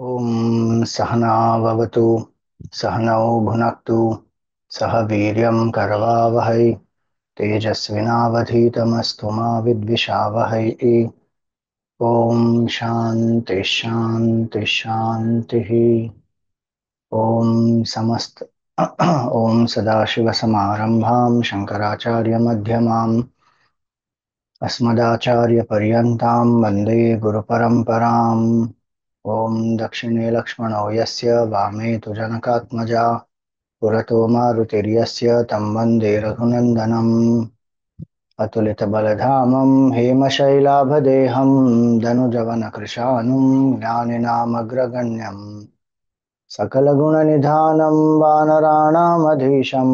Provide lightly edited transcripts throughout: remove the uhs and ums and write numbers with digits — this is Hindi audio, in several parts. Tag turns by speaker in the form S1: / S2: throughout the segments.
S1: ॐ सहना भवतु सहनौ भुनक्तु सह वीर्यं करवावहै तेजस्विनावधीतमस्तु मा विद्विषावहै। ॐ शान्ति शान्ति शान्तिः। ॐ समस्त ॐ सदाशिवसमारम्भां शङ्कराचार्यमध्यमाम् अस्मदाचार्यपर्यन्तां वन्दे गुरुपरम्पराम्। ॐ दक्षिणे लक्ष्मणो यस्य वामे तु जनकात्मजा पुरतो मारुतिर्यस्य तं वन्दे रघुनन्दनम्। अतुलितबलधामं हेमशैलाभदेहं दनुजवनकृशानुं ज्ञानिनामग्रगण्यम् सकलगुणनिधानं वानराणामधीशं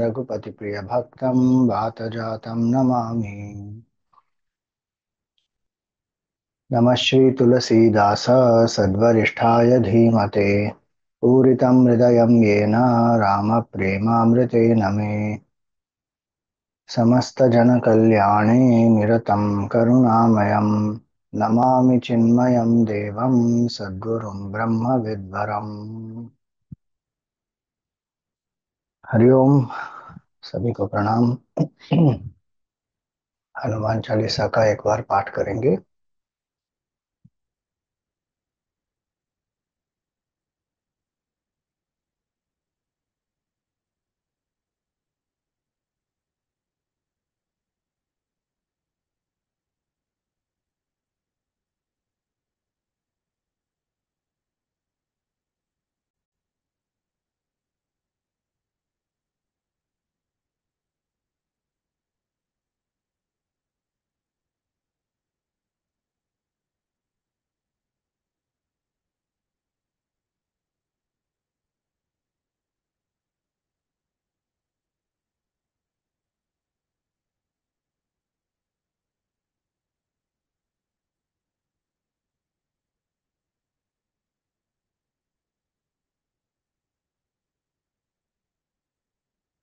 S1: रघुपतिप्रियभक्तं वातजातं नमामि। नमः श्रीतुलसीदास सद्वरिष्ठाय धीमते पूरितं हृदयं येन रामप्रेमामृतेन मे समस्तजनकल्याणे निरतं करुणामयं नमामि चिन्मयं देवं सद्गुरुं ब्रह्मविद्वरम्। हरिओम। सभी को प्रणाम। हनुमान चालीसा का एक बार पाठ करेंगे।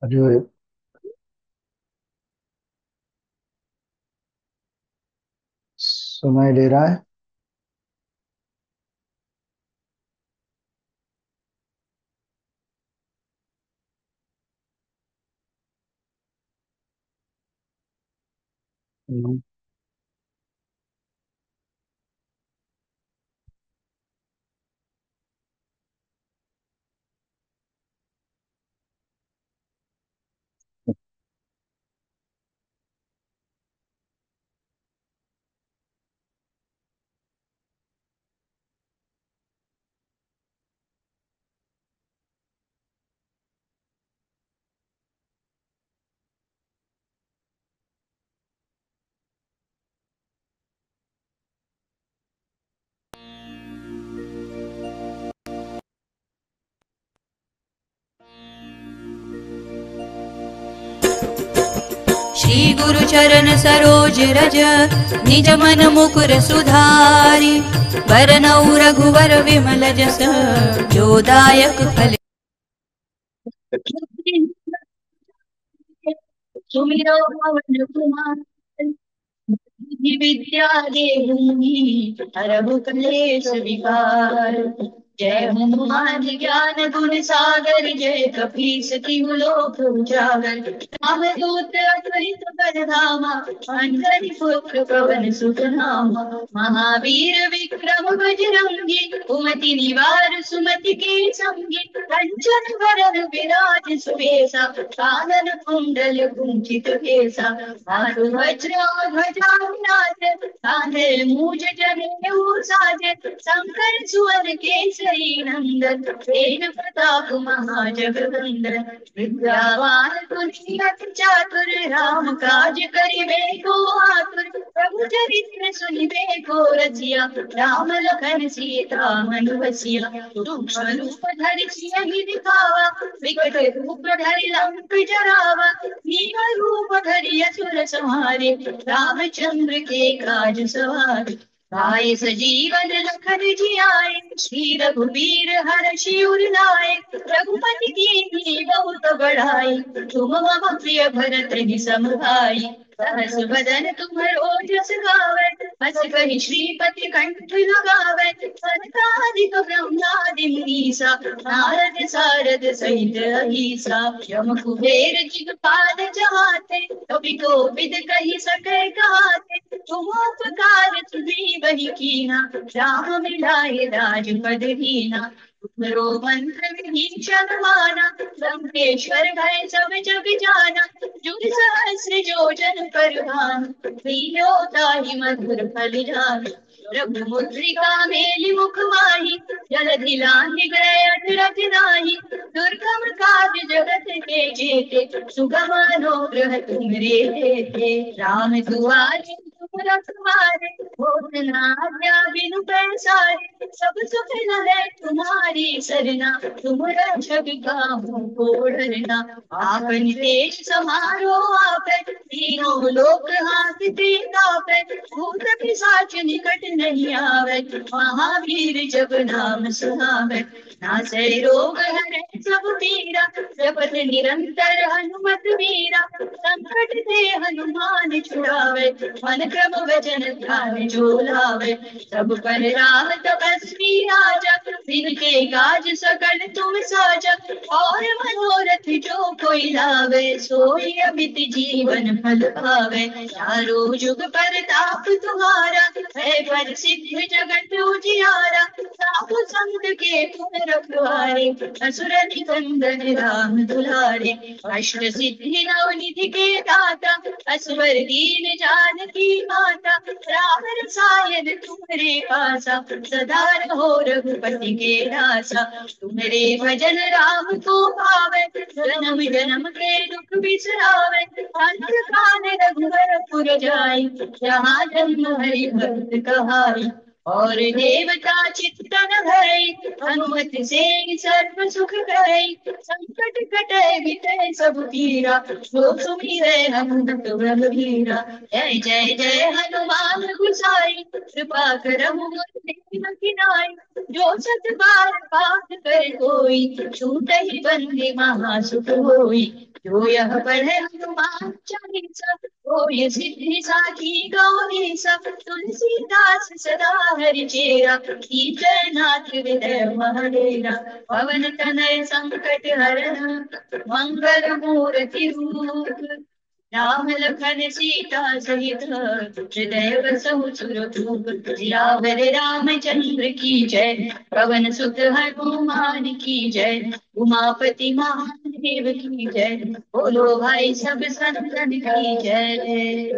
S1: जो सुनाई दे रहा है। हम्म।
S2: श्री गुरु चरण सरोज रज निज मन मुकुर सुधारि वरनौ रघुवर विमल जस जो दायक फल। सुमिरो पवन कुमार विद्या देहूनि हरहु कलेश विकार। जय हनुमान ज्ञान गुण सागर जय कपीस तिहु लोक उजागर। राम दूत अतुलित बल धामा अंजनी पुत्र पवन सुत नामा। महावीर विक्रम बजरंगी कुमति निवार सुमति के संगी। कंचन वरन विराज सुबेसा कानन कुंडल कुंचित केसा। हाथ वज्र ध्वजा विराज कांधे मूज जनेऊ साजे। शंकर सुवन केसरी नंदन तेज प्रताप महाजगवंदन। विद्यावान तुलसी चातुर राम काज करिबे को आतुर। प्रभु चरित्र सुनिबे को रसिया राम लखन सीता मन बसिया। सूक्ष्म रूप धरि सियहि दिखावा विकट रूप धरि लंक जरावा। भीम रूप धरि असुर संहारे रामचंद्र के काज सवारे। आए सजीवन लखन जियाए श्री रघुवीर हर्षि उर लाए। रघुपति कीन्ही बहुत बड़ाई तुम मम प्रिय भरत ही सम भाई। सहस बदन तुम्हरो जस गावै बस कहि श्रीपति कंठ लगावे, सनकादिक ब्रह्मादि मुनीसा, नारद सारद सहित अहीसा। यम कुबेर दिगपाल जहाते, कवि कोविद कहि सके कहाते। तुम उपकार तुझी बही कीना, राम मिलाए राजपद दीना। तुम्हरो मंत्र विभीषण माना, लंकेश्वर भय सब जग जाना। जुग सहस्र जो जन पर भानु, लील्यो ताहि मधुर फल जानु। रघुमुद्रिका मेलि मुख माहि, जलधि लांघि गए अठरथ नाही। दुर्गम काज जगत के जेते, सुगम अनुग्रह तुमरे तेते। राम दुआरे तुम रखवारे, होत न आज्ञा बिनु पैसारे। सब सुख लहै तुम्हारी सरना, तुम रक्षक काहू को डरना। आपन तेज समारो आपै, तीनों लोक हांकते कांपै। भूत पिशाच निकट नहीं आवै, महावीर जब नाम सुनावै। नासै रोग हरै सब पीरा, जपत निरंतर हनुमत वीरा। संकट ते हनुमान छुड़ावे, मन क्रम वचन ध्यान जो लावे। सब पर राम तपस्वी राजा, तिनके काज सकल तुम साजा। और मनोरथ जो कोई लावे, सोई अमित जीवन फल पावे। चारों जुग परताप तुम्हारा, है प्रसिद्ध जगत उजियारा। साधु संत के तुम रखवारे, असुर निकंदन राम दुलारे। अष्ट सिद्धि नवनिधि के दाता, असवर दीन जानकी माता। राम रसायन तुम्हारे पासा, सदा रहो रघुपति के दासा। तुम्हारे भजन राम को पावे, जन्म जन्म के दुख बिसरावे। अंत काल रघुवर पुर जाई, जहाँ जन्म हरि भक्त कहाई। और देवता चित्तन धरई, हनुमत से सर्व सुख करई। संकट कटे मिटै सब पीरा, जो सुमिरै हनुमत रघुबीरा। जय जय जय हनुमान गोसाई, कृपा करहु गुरुदेव की नाई। जो सत बार पाठ करे कोई, छूटहि बंदी महासुख होई। जो यह पढ़े हनुमान चालीसा, होय सिद्धि साखी गौरीसा। तुलसीदास सदा हरि चेरा, कीजय नाथ हृदय महडेरा। पवन तनय संकट हरन, मंगल मूर्ति रूप। राम लखन सीता सहित, हृदय बसहु सुरभूप। सियावर रामचंद्र की जय, पवन सुत हनुमान की जय। उमापति महादेव की जय, बोलो भाई सब संतन की जय।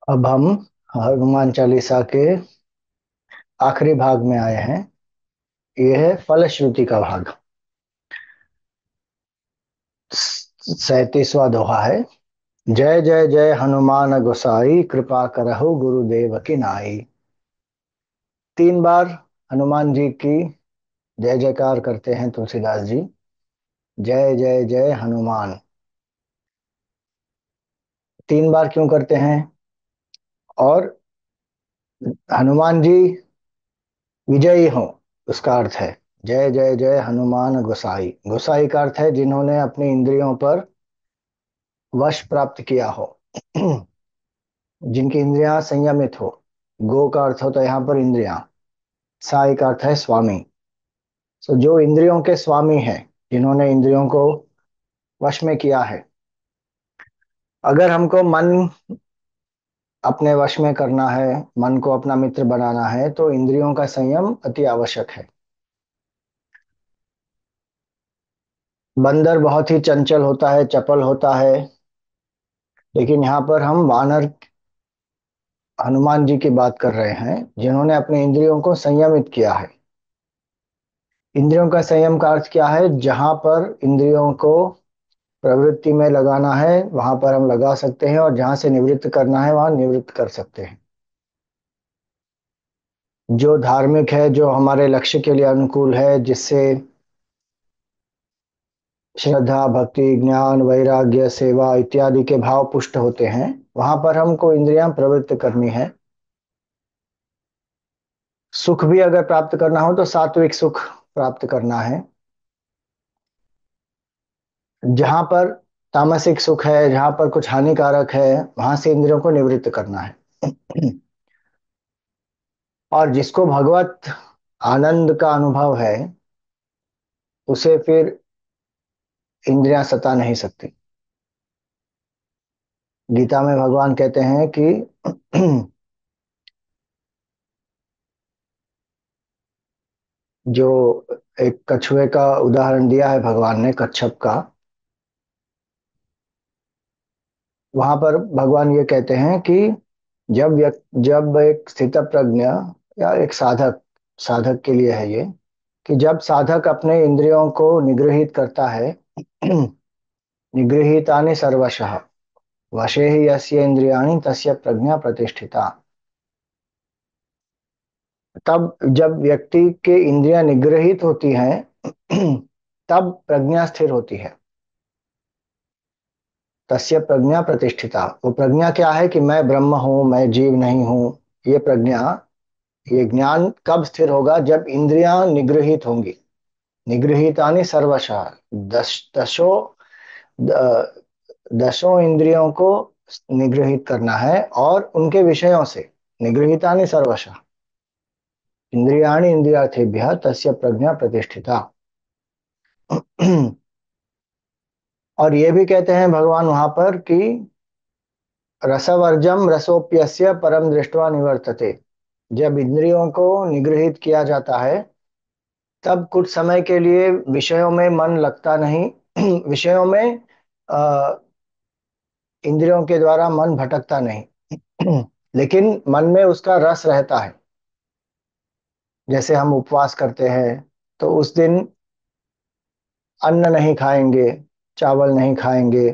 S1: अब हम हनुमान चालीसा के आखिरी भाग में आए हैं। यह है फलश्रुति का भाग। 37वां दोहा है। जय जय जय हनुमान गोसाई, कृपा करहु गुरुदेव की नाई। 3 बार हनुमान जी की जय जयकार करते हैं तुलसीदास जी। जय जय जय हनुमान 3 बार क्यों करते हैं? और हनुमान जी विजयी हो, उसका अर्थ है जय जय जय हनुमान गोसाई। गोसाई का अर्थ है जिन्होंने अपनी इंद्रियों पर वश प्राप्त किया हो, जिनकी इंद्रियां संयमित हो। गो का अर्थ होता है यहाँ पर इंद्रियां, साई का अर्थ है स्वामी। सो जो इंद्रियों के स्वामी हैं, जिन्होंने इंद्रियों को वश में किया है। अगर हमको मन अपने वश में करना है, मन को अपना मित्र बनाना है, तो इंद्रियों का संयम अति आवश्यक है। बंदर बहुत ही चंचल होता है, चपल होता है, लेकिन यहाँ पर हम वानर हनुमान जी की बात कर रहे हैं, जिन्होंने अपने इंद्रियों को संयमित किया है। इंद्रियों का संयम का अर्थ क्या है? जहां पर इंद्रियों को प्रवृत्ति में लगाना है वहां पर हम लगा सकते हैं, और जहां से निवृत्त करना है वहां निवृत्त कर सकते हैं। जो धार्मिक है, जो हमारे लक्ष्य के लिए अनुकूल है, जिससे श्रद्धा भक्ति ज्ञान वैराग्य सेवा इत्यादि के भाव पुष्ट होते हैं, वहां पर हमको इंद्रियां प्रवृत्त करनी है। सुख भी अगर प्राप्त करना हो तो सात्विक सुख प्राप्त करना है। जहां पर तामसिक सुख है, जहां पर कुछ हानिकारक है, वहां से इंद्रियों को निवृत्त करना है। और जिसको भगवत आनंद का अनुभव है, उसे फिर इंद्रियां सता नहीं सकती। गीता में भगवान कहते हैं कि जो एक कछुए का उदाहरण दिया है भगवान ने, कच्छप का, वहां पर भगवान ये कहते हैं कि जब एक स्थित प्रज्ञ या एक साधक, साधक के लिए है ये, कि जब साधक अपने इंद्रियों को निग्रहित करता है, निगृहीतानि सर्वशः वशे ही यस्य इंद्रियाणि तस्य प्रज्ञा प्रतिष्ठिता। तब जब व्यक्ति के इंद्रियां निग्रहित होती हैं, तब प्रज्ञा स्थिर होती है। तस्य प्रज्ञा प्रतिष्ठिता, वो प्रज्ञा क्या है कि मैं ब्रह्म हूं, मैं जीव नहीं हूं। ये प्रज्ञा, ये ज्ञान कब स्थिर होगा? जब इंद्रियां निग्रहित होंगी। निगृहीतानि सर्वशः, दशों द- दसों इंद्रियों को निग्रहित करना है और उनके विषयों से। निगृहीतानि सर्वशः इंद्रियाणि इंद्रियार्थेभ्यः तस्य प्रज्ञा प्रतिष्ठिता। और ये भी कहते हैं भगवान वहां पर कि रसवर्जम रसोप्यस्य परम दृष्टवा निवर्तते। जब इंद्रियों को निग्रहित किया जाता है, तब कुछ समय के लिए विषयों में मन लगता नहीं। विषयों में इंद्रियों के द्वारा मन भटकता नहीं। लेकिन मन में उसका रस रहता है। जैसे हम उपवास करते हैं, तो उस दिन अन्न नहीं खाएंगे, चावल नहीं खाएंगे,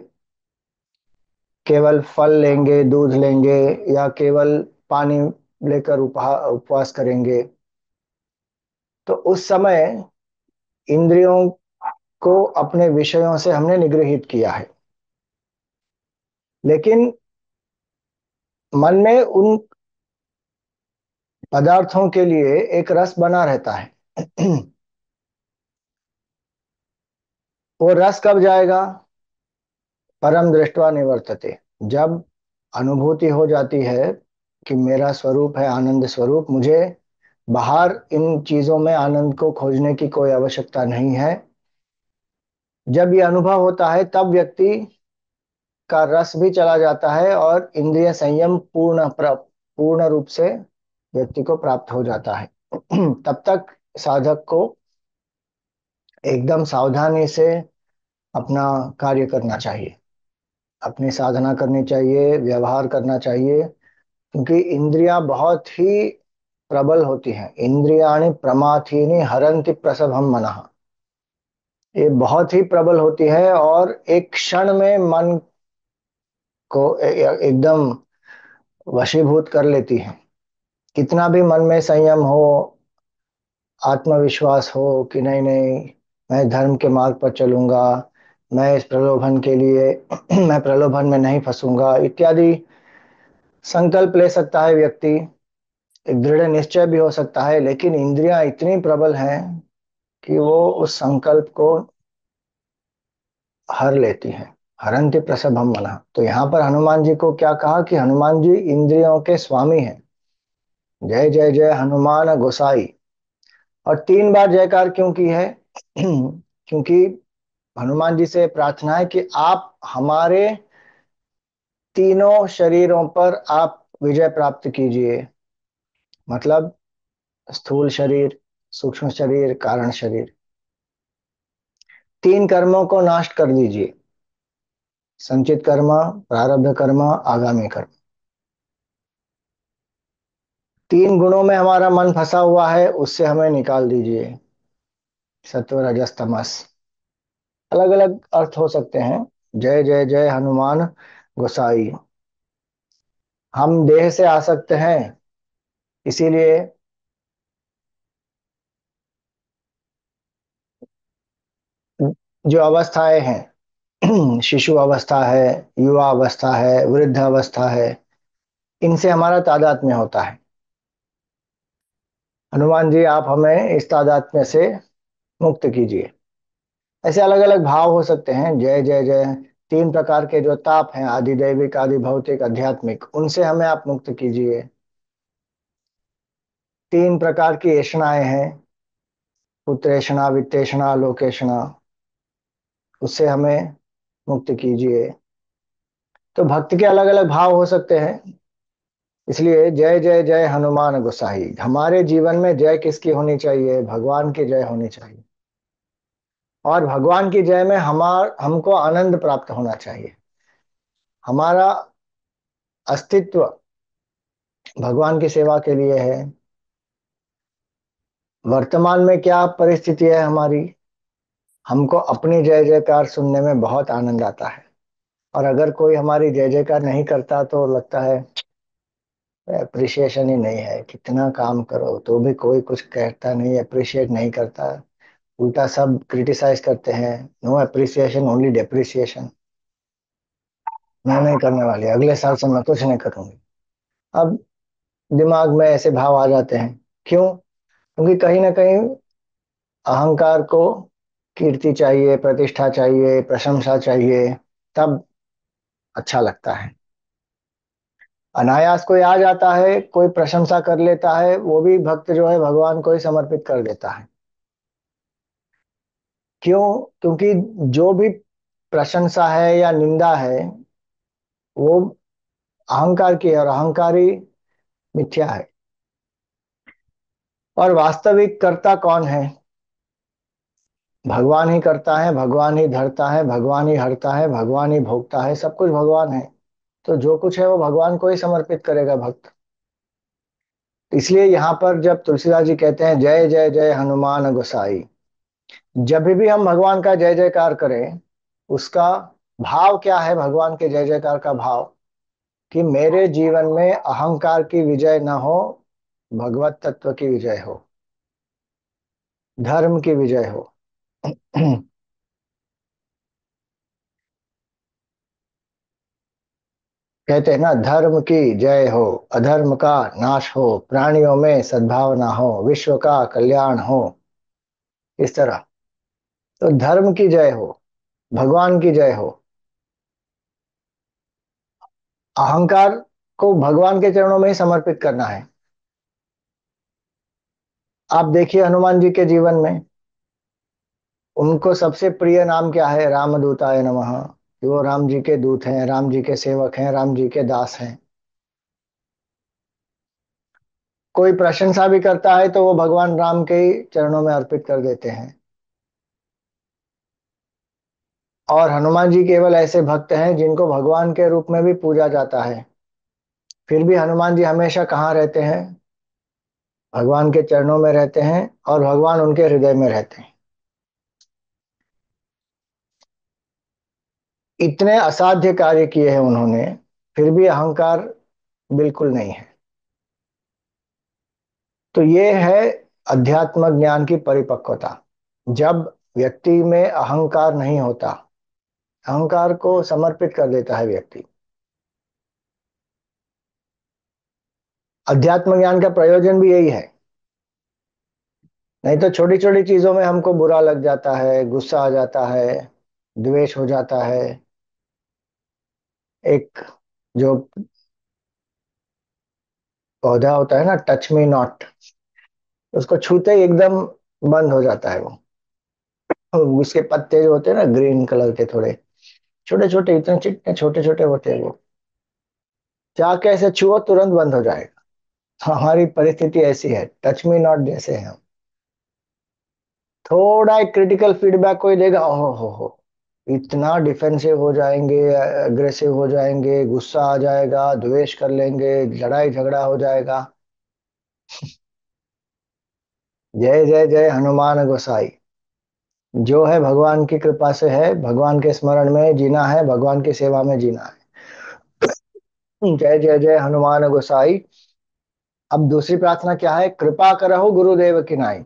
S1: केवल फल लेंगे, दूध लेंगे, या केवल पानी लेकर उपवास करेंगे। तो उस समय इंद्रियों को अपने विषयों से हमने निगृहित किया है। लेकिन मन में उन पदार्थों के लिए एक रस बना रहता है। वो रस कब जाएगा? परम दृष्टवा निवर्तते। जब अनुभूति हो जाती है कि मेरा स्वरूप है आनंद स्वरूप, मुझे बाहर इन चीजों में आनंद को खोजने की कोई आवश्यकता नहीं है। जब ये अनुभव होता है, तब व्यक्ति का रस भी चला जाता है और इंद्रिय संयम पूर्ण रूप से व्यक्ति को प्राप्त हो जाता है। तब तक साधक को एकदम सावधानी से अपना कार्य करना चाहिए, अपनी साधना करनी चाहिए, व्यवहार करना चाहिए। क्योंकि इंद्रियां बहुत ही प्रबल होती हैं। इंद्रियाणि प्रमाथीनि हरन्ति प्रसभम मनः। ये बहुत ही प्रबल होती है और एक क्षण में मन को एकदम वशीभूत कर लेती है। कितना भी मन में संयम हो, आत्मविश्वास हो कि नहीं नहीं, मैं धर्म के मार्ग पर चलूंगा, मैं इस प्रलोभन के लिए मैं प्रलोभन में नहीं फंसूंगा इत्यादि संकल्प ले सकता है व्यक्ति, एक दृढ़ निश्चय भी हो सकता है। लेकिन इंद्रियां इतनी प्रबल हैं कि वो उस संकल्प को हर लेती हैं। हरन्ति प्रसभम मनः। तो यहाँ पर हनुमान जी को क्या कहा कि हनुमान जी इंद्रियों के स्वामी हैं। जय जय जय हनुमान गोसाई। और 3 बार जयकार क्यों की है? क्योंकि हनुमान जी से प्रार्थना है कि आप हमारे तीनों शरीरों पर आप विजय प्राप्त कीजिए। मतलब स्थूल शरीर, सूक्ष्म शरीर, कारण शरीर, 3 कर्मों को नष्ट कर दीजिए। संचित कर्म, प्रारब्ध कर्म, आगामी कर्म। 3 गुणों में हमारा मन फंसा हुआ है, उससे हमें निकाल दीजिए। सत्व रजस तमस, अलग अलग अर्थ हो सकते हैं। जय जय जय हनुमान गोसाई। हम देह से आसक्त हैं, इसीलिए जो अवस्थाएं हैं, शिशु अवस्था है, युवा अवस्था है, वृद्ध अवस्था है, इनसे हमारा तादात्म्य होता है। हनुमान जी आप हमें इस तादात्म्य से मुक्त कीजिए। ऐसे अलग अलग भाव हो सकते हैं, जय जय जय। तीन प्रकार के जो ताप हैं, आदि दैविक, आदि भौतिक, आध्यात्मिक, उनसे हमें आप मुक्त कीजिए। तीन प्रकार की ऐषणाएं हैं, पुत्रेषणा, वित्तेषणा, लोकेषणा, उससे हमें मुक्त कीजिए। तो भक्ति के अलग अलग भाव हो सकते हैं। इसलिए जय जय जय हनुमान गोसाई, हमारे जीवन में जय किसकी होनी चाहिए? भगवान की जय होनी चाहिए। और भगवान की जय में हमको आनंद प्राप्त होना चाहिए। हमारा अस्तित्व भगवान की सेवा के लिए है। वर्तमान में क्या परिस्थिति है हमारी, हमको अपनी जय जयकार सुनने में बहुत आनंद आता है। और अगर कोई हमारी जय जयकार नहीं करता तो लगता है अप्रिसिएशन ही नहीं है, कितना काम करो तो भी कोई कुछ कहता नहीं, अप्रिशिएट नहीं करता। उल्टा सब क्रिटिसाइज करते हैं। No appreciation, only depreciation. मैं नहीं करने वाली, अगले साल से मैं कुछ नहीं करूंगी। अब दिमाग में ऐसे भाव आ जाते हैं। क्यों? क्योंकि कहीं ना कहीं अहंकार को कीर्ति चाहिए, प्रतिष्ठा चाहिए, प्रशंसा चाहिए, तब अच्छा लगता है। अनायास कोई आ जाता है, कोई प्रशंसा कर लेता है, वो भी भक्त जो है भगवान को ही समर्पित कर देता है। क्यों? क्योंकि जो भी प्रशंसा है या निंदा है, वो अहंकार की है, और अहंकारी मिथ्या है। और वास्तविक कर्ता कौन है? भगवान ही करता है, भगवान ही धरता है, भगवान ही हरता है, भगवान ही भोगता है, सब कुछ भगवान है। तो जो कुछ है वो भगवान को ही समर्पित करेगा भक्त। इसलिए यहाँ पर जब तुलसीदास जी कहते हैं जय जय जय हनुमान गोसाई, जब भी हम भगवान का जय जयकार करें, उसका भाव क्या है? भगवान के जय जयकार का भाव कि मेरे जीवन में अहंकार की विजय न हो, भगवत तत्व की विजय हो, धर्म की विजय हो। कहते हैं ना, धर्म की जय हो, अधर्म का नाश हो, प्राणियों में सद्भावना हो, विश्व का कल्याण हो। इस तरह तो धर्म की जय हो, भगवान की जय हो। अहंकार को भगवान के चरणों में ही समर्पित करना है। आप देखिए हनुमान जी के जीवन में उनको सबसे प्रिय नाम क्या है? रामदूताय नमः, कि वो राम जी के दूत हैं, राम जी के सेवक हैं, राम जी के दास हैं। कोई प्रशंसा भी करता है तो वो भगवान राम के ही चरणों में अर्पित कर देते हैं। और हनुमान जी केवल ऐसे भक्त हैं जिनको भगवान के रूप में भी पूजा जाता है। फिर भी हनुमान जी हमेशा कहाँ रहते हैं? भगवान के चरणों में रहते हैं, और भगवान उनके हृदय में रहते हैं। इतने असाध्य कार्य किए हैं उन्होंने, फिर भी अहंकार बिल्कुल नहीं है। तो ये है अध्यात्म ज्ञान की परिपक्वता। जब व्यक्ति में अहंकार नहीं होता, अहंकार को समर्पित कर देता है व्यक्ति। अध्यात्म ज्ञान का प्रयोजन भी यही है। नहीं तो छोटी छोटी चीजों में हमको बुरा लग जाता है, गुस्सा आ जाता है, द्वेष हो जाता है। एक जो पौधा होता है ना, टच मी नॉट, उसको छूते ही एकदम बंद हो जाता है वो। उसके पत्ते जो होते हैं ना, ग्रीन कलर के, थोड़े छोटे छोटे, इतने चिट्टे छोटे छोटे होते हैं वो, जाके ऐसे छुओ तुरंत बंद हो जाएगा। तो हमारी परिस्थिति ऐसी है, टच मी नॉट जैसे है हम। थोड़ा एक क्रिटिकल फीडबैक कोई देगा, ओहो हो, इतना डिफेंसिव हो जाएंगे, अग्रेसिव हो जाएंगे, गुस्सा आ जाएगा, द्वेष कर लेंगे, लड़ाई झगड़ा हो जाएगा। जय जय जय हनुमान गोसाई। जो है भगवान की कृपा से है, भगवान के स्मरण में जीना है, भगवान की सेवा में जीना है। जय जय जय हनुमान गोसाई। अब दूसरी प्रार्थना क्या है? कृपा करहु गुरुदेव की नाई।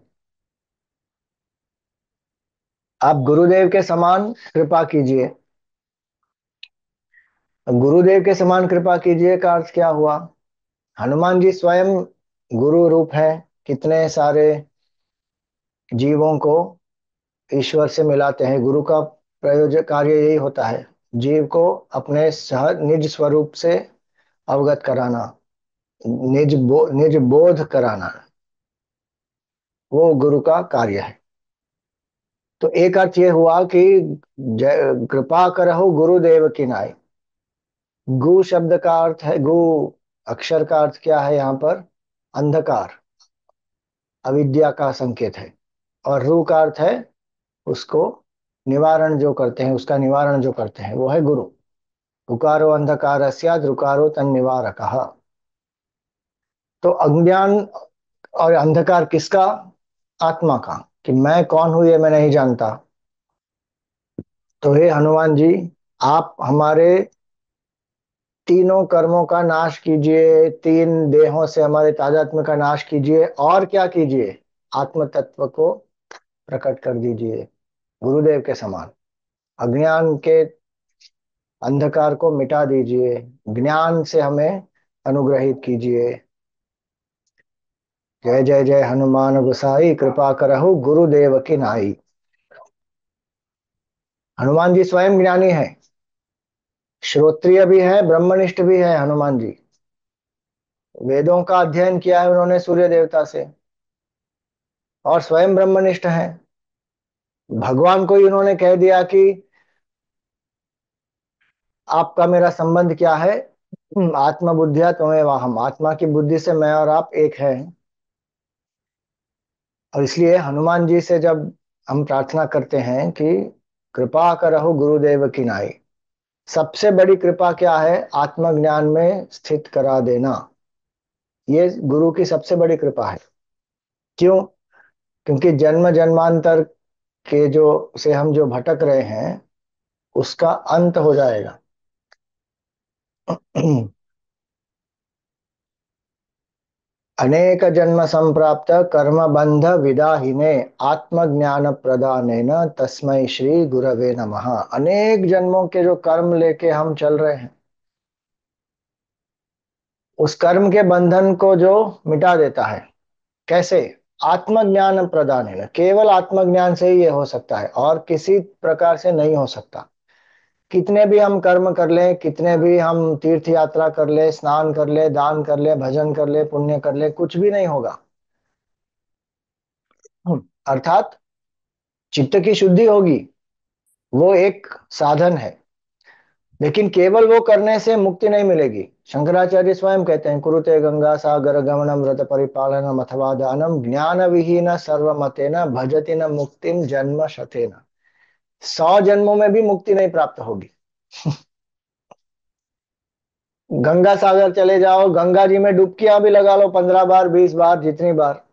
S1: आप गुरुदेव के समान कृपा कीजिए। गुरुदेव के समान कृपा कीजिए का अर्थ क्या हुआ? हनुमान जी स्वयं गुरु रूप है। कितने सारे जीवों को ईश्वर से मिलाते हैं। गुरु का प्रयोजक कार्य यही होता है, जीव को अपने सहज निज स्वरूप से अवगत कराना, निज बोध कराना, वो गुरु का कार्य है। तो एक अर्थ ये हुआ कि कृपा करहु गुरुदेव की नाई। गु शब्द का अर्थ है, गु अक्षर का अर्थ क्या है यहाँ पर? अंधकार, अविद्या का संकेत है। और रू का अर्थ है उसको निवारण जो करते हैं, उसका निवारण जो करते हैं, वो है गुरु। उकारो अंधकार स्यात् ऋकारो तन निवारक। तो अज्ञान और अंधकार किसका? आत्मा का। कि मैं कौन हूं ये मैं नहीं जानता। तो हे हनुमान जी, आप हमारे तीनों कर्मों का नाश कीजिए, तीन देहों से हमारे तादात्म्य का नाश कीजिए, और क्या कीजिए? आत्म तत्व को प्रकट कर दीजिए गुरुदेव के समान। अज्ञान के अंधकार को मिटा दीजिए, ज्ञान से हमें अनुग्रहित कीजिए। जय जय जय हनुमान गोसाई, कृपा करहु गुरुदेव की नाई। हनुमान जी स्वयं ज्ञानी है, श्रोत्रिय भी है, ब्रह्मनिष्ठ भी है हनुमान जी। वेदों का अध्ययन किया है उन्होंने सूर्य देवता से, और स्वयं ब्रह्मनिष्ठ है। भगवान को ही उन्होंने कह दिया कि आपका मेरा संबंध क्या है? आत्मबुद्धिया तुम्हें हम, आत्मा की बुद्धि से मैं और आप एक हैं। और इसलिए हनुमान जी से जब हम प्रार्थना करते हैं कि कृपा करहु गुरुदेव की नाई, सबसे बड़ी कृपा क्या है? आत्मज्ञान में स्थित करा देना। ये गुरु की सबसे बड़ी कृपा है। क्यों? क्योंकि जन्म जन्मांतर के जो से हम जो भटक रहे हैं, उसका अंत हो जाएगा। अनेक जन्म संप्राप्त कर्म बंध विदाहिने आत्मज्ञान प्रदानेन तस्मै श्री गुरवे नमः। अनेक जन्मों के जो कर्म लेके हम चल रहे हैं, उस कर्म के बंधन को जो मिटा देता है। कैसे? आत्मज्ञान प्रदानेन, केवल आत्मज्ञान से ही ये हो सकता है, और किसी प्रकार से नहीं हो सकता। कितने भी हम कर्म कर ले, कितने भी हम तीर्थ यात्रा कर ले, स्नान कर ले, दान कर ले, भजन कर ले, पुण्य कर ले, कुछ भी नहीं होगा। अर्थात चित्त की शुद्धि होगी, वो एक साधन है। लेकिन केवल वो करने से मुक्ति नहीं मिलेगी। शंकराचार्य स्वयं कहते हैं, कुरुते गंगा सागर गमनम व्रत परिपालनम अथवा दानम ज्ञान विहीन सर्वमतेन भजति न मुक्तिम जन्म शतेन। 100 जन्मों में भी मुक्ति नहीं प्राप्त होगी। गंगा सागर चले जाओ, गंगा जी में डुबकियां भी लगा लो 15 बार, 20 बार, जितनी बार।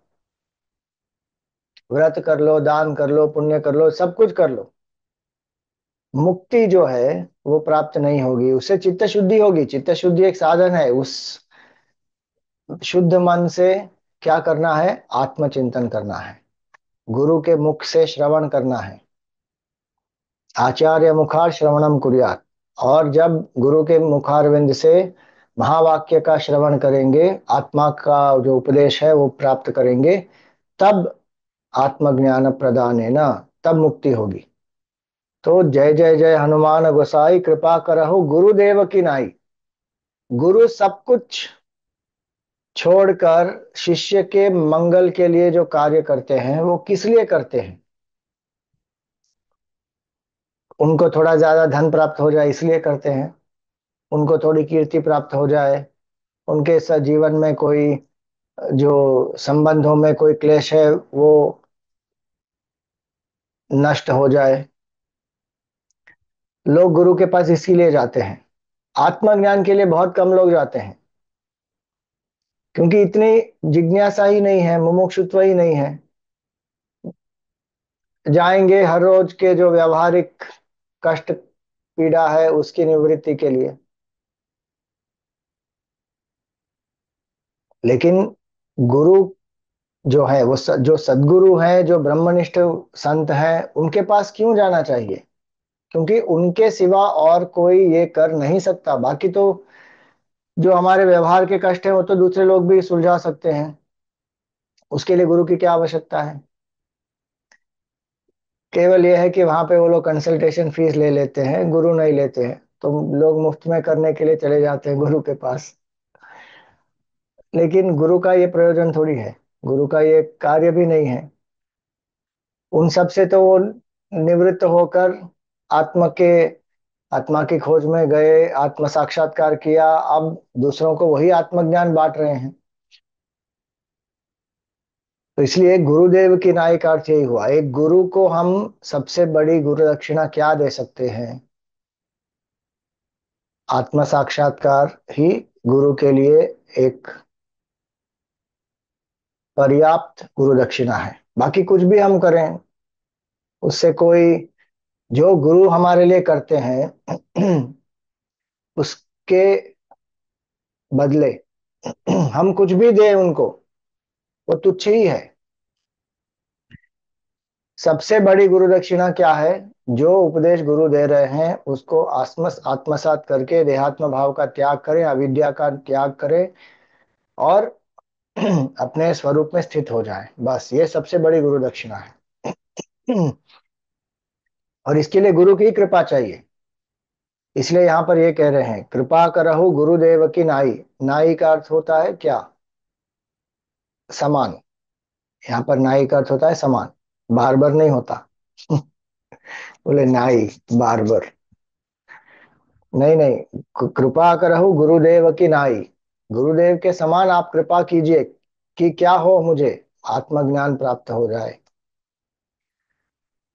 S1: व्रत कर लो, दान कर लो, पुण्य कर लो, सब कुछ कर लो, मुक्ति जो है वो प्राप्त नहीं होगी। उससे चित्त शुद्धि होगी। चित्त शुद्धि एक साधन है। उस शुद्ध मन से क्या करना है? आत्मचिंतन करना है, गुरु के मुख से श्रवण करना है। आचार्य मुखार श्रवणम कुर्यात। और जब गुरु के मुखारविंद से महावाक्य का श्रवण करेंगे, आत्मा का जो उपदेश है वो प्राप्त करेंगे, तब आत्मज्ञान प्रदान है ना, तब मुक्ति होगी। तो जय जय जय हनुमान गोसाई, कृपा करहु गुरुदेव की नाई। गुरु सब कुछ छोड़कर शिष्य के मंगल के लिए जो कार्य करते हैं, वो किस लिए करते हैं? उनको थोड़ा ज्यादा धन प्राप्त हो जाए इसलिए करते हैं, उनको थोड़ी कीर्ति प्राप्त हो जाए, उनके जीवन में कोई जो संबंधों में कोई क्लेश है वो नष्ट हो जाए। लोग गुरु के पास इसीलिए जाते हैं। आत्मज्ञान के लिए बहुत कम लोग जाते हैं, क्योंकि इतनी जिज्ञासा ही नहीं है, मुमुक्षुत्व ही नहीं है। जाएंगे हर रोज के जो व्यवहारिक कष्ट पीड़ा है उसकी निवृत्ति के लिए। लेकिन गुरु जो है वो जो सद्गुरु है, जो ब्रह्मनिष्ठ संत है, उनके पास क्यों जाना चाहिए? क्योंकि उनके सिवा और कोई ये कर नहीं सकता। बाकी तो जो हमारे व्यवहार के कष्ट है वो तो दूसरे लोग भी सुलझा सकते हैं। उसके लिए गुरु की क्या आवश्यकता है? केवल यह है कि वहां पे वो लोग कंसल्टेशन फीस ले लेते हैं, गुरु नहीं लेते हैं, तो लोग मुफ्त में करने के लिए चले जाते हैं गुरु के पास। लेकिन गुरु का ये प्रयोजन थोड़ी है, गुरु का ये कार्य भी नहीं है। उन सब से तो वो निवृत्त होकर आत्मा के आत्मा की खोज में गए, आत्म साक्षात्कार किया, अब दूसरों को वही आत्मज्ञान बांट रहे हैं। तो इसलिए गुरुदेव की नाई का अर्थ यही हुआ, एक गुरु को हम सबसे बड़ी गुरु दक्षिणा क्या दे सकते हैं? आत्म साक्षात्कार ही गुरु के लिए एक पर्याप्त गुरु दक्षिणा है। बाकी कुछ भी हम करें, उससे कोई, जो गुरु हमारे लिए करते हैं उसके बदले हम कुछ भी दें उनको, वो तुच्छ ही है। सबसे बड़ी गुरु दक्षिणा क्या है? जो उपदेश गुरु दे रहे हैं उसको आत्मसात करके देहात्म भाव का त्याग करें, अविद्या का त्याग करें, और अपने स्वरूप में स्थित हो जाएं। बस ये सबसे बड़ी गुरु दक्षिणा है। और इसके लिए गुरु की कृपा चाहिए। इसलिए यहाँ पर ये कह रहे हैं, कृपा करहु गुरुदेव की नाई। नाई का अर्थ होता है क्या? समान। यहाँ पर नाई का अर्थ होता है समान, बारबर नहीं होता। बोले नाई बारबर, नहीं नहीं, कृपा करहु गुरुदेव की नाई। गुरुदेव के समान आप कृपा कीजिए कि क्या हो, मुझे आत्मज्ञान प्राप्त हो जाए।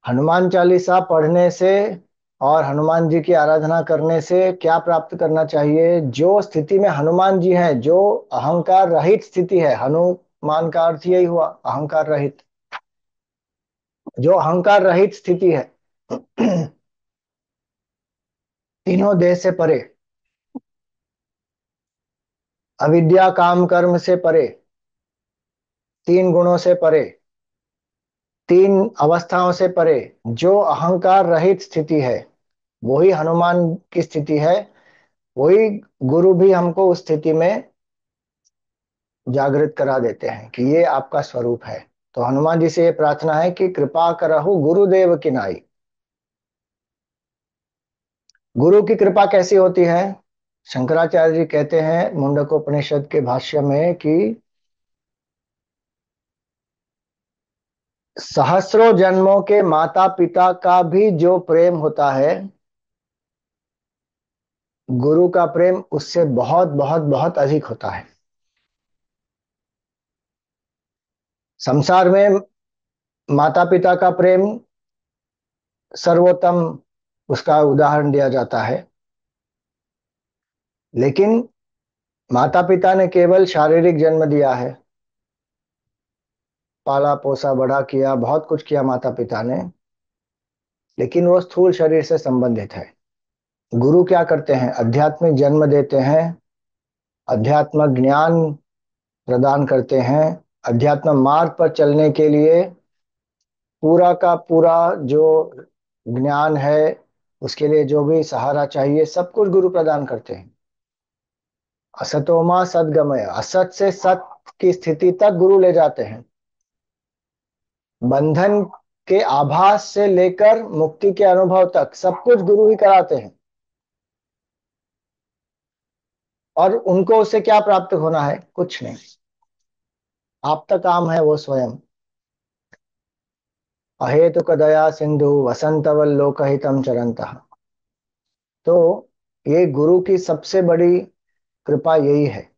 S1: हनुमान चालीसा पढ़ने से और हनुमान जी की आराधना करने से क्या प्राप्त करना चाहिए? जो स्थिति में हनुमान जी हैं, जो अहंकार रहित स्थिति है, हनुमान का अर्थ यही हुआ, अहंकार रहित। जो अहंकार रहित स्थिति है, तीनों देह से परे, अविद्या काम कर्म से परे, तीन गुणों से परे, तीन अवस्थाओं से परे, जो अहंकार रहित स्थिति है, वही हनुमान की स्थिति है। वही गुरु भी हमको उस स्थिति में जागृत करा देते हैं कि ये आपका स्वरूप है। तो हनुमान जी से ये प्रार्थना है कि कृपा करहु गुरुदेव की नाई। गुरु की कृपा कैसी होती है? शंकराचार्य जी कहते हैं मुंडकोपनिषद के भाष्य में कि सहस्रों जन्मों के माता पिता का भी जो प्रेम होता है, गुरु का प्रेम उससे बहुत बहुत बहुत अधिक होता है। संसार में माता पिता का प्रेम सर्वोत्तम, उसका उदाहरण दिया जाता है। लेकिन माता पिता ने केवल शारीरिक जन्म दिया है, पाला पोसा बड़ा किया, बहुत कुछ किया माता पिता ने, लेकिन वो स्थूल शरीर से संबंधित है। गुरु क्या करते हैं? आध्यात्मिक जन्म देते हैं, अध्यात्म ज्ञान प्रदान करते हैं, अध्यात्म मार्ग पर चलने के लिए पूरा का पूरा जो ज्ञान है, उसके लिए जो भी सहारा चाहिए, सब कुछ गुरु प्रदान करते हैं। असतोमा सदगमय, असत से सत की स्थिति तक गुरु ले जाते हैं। बंधन के आभास से लेकर मुक्ति के अनुभव तक सब कुछ गुरु ही कराते हैं। और उनको उससे क्या प्राप्त होना है? कुछ नहीं। आप तक काम है वो स्वयं। अहेतुक दया सिंधु वसंतवल्लोकहितम चरंतः। तो ये गुरु की सबसे बड़ी कृपा यही है।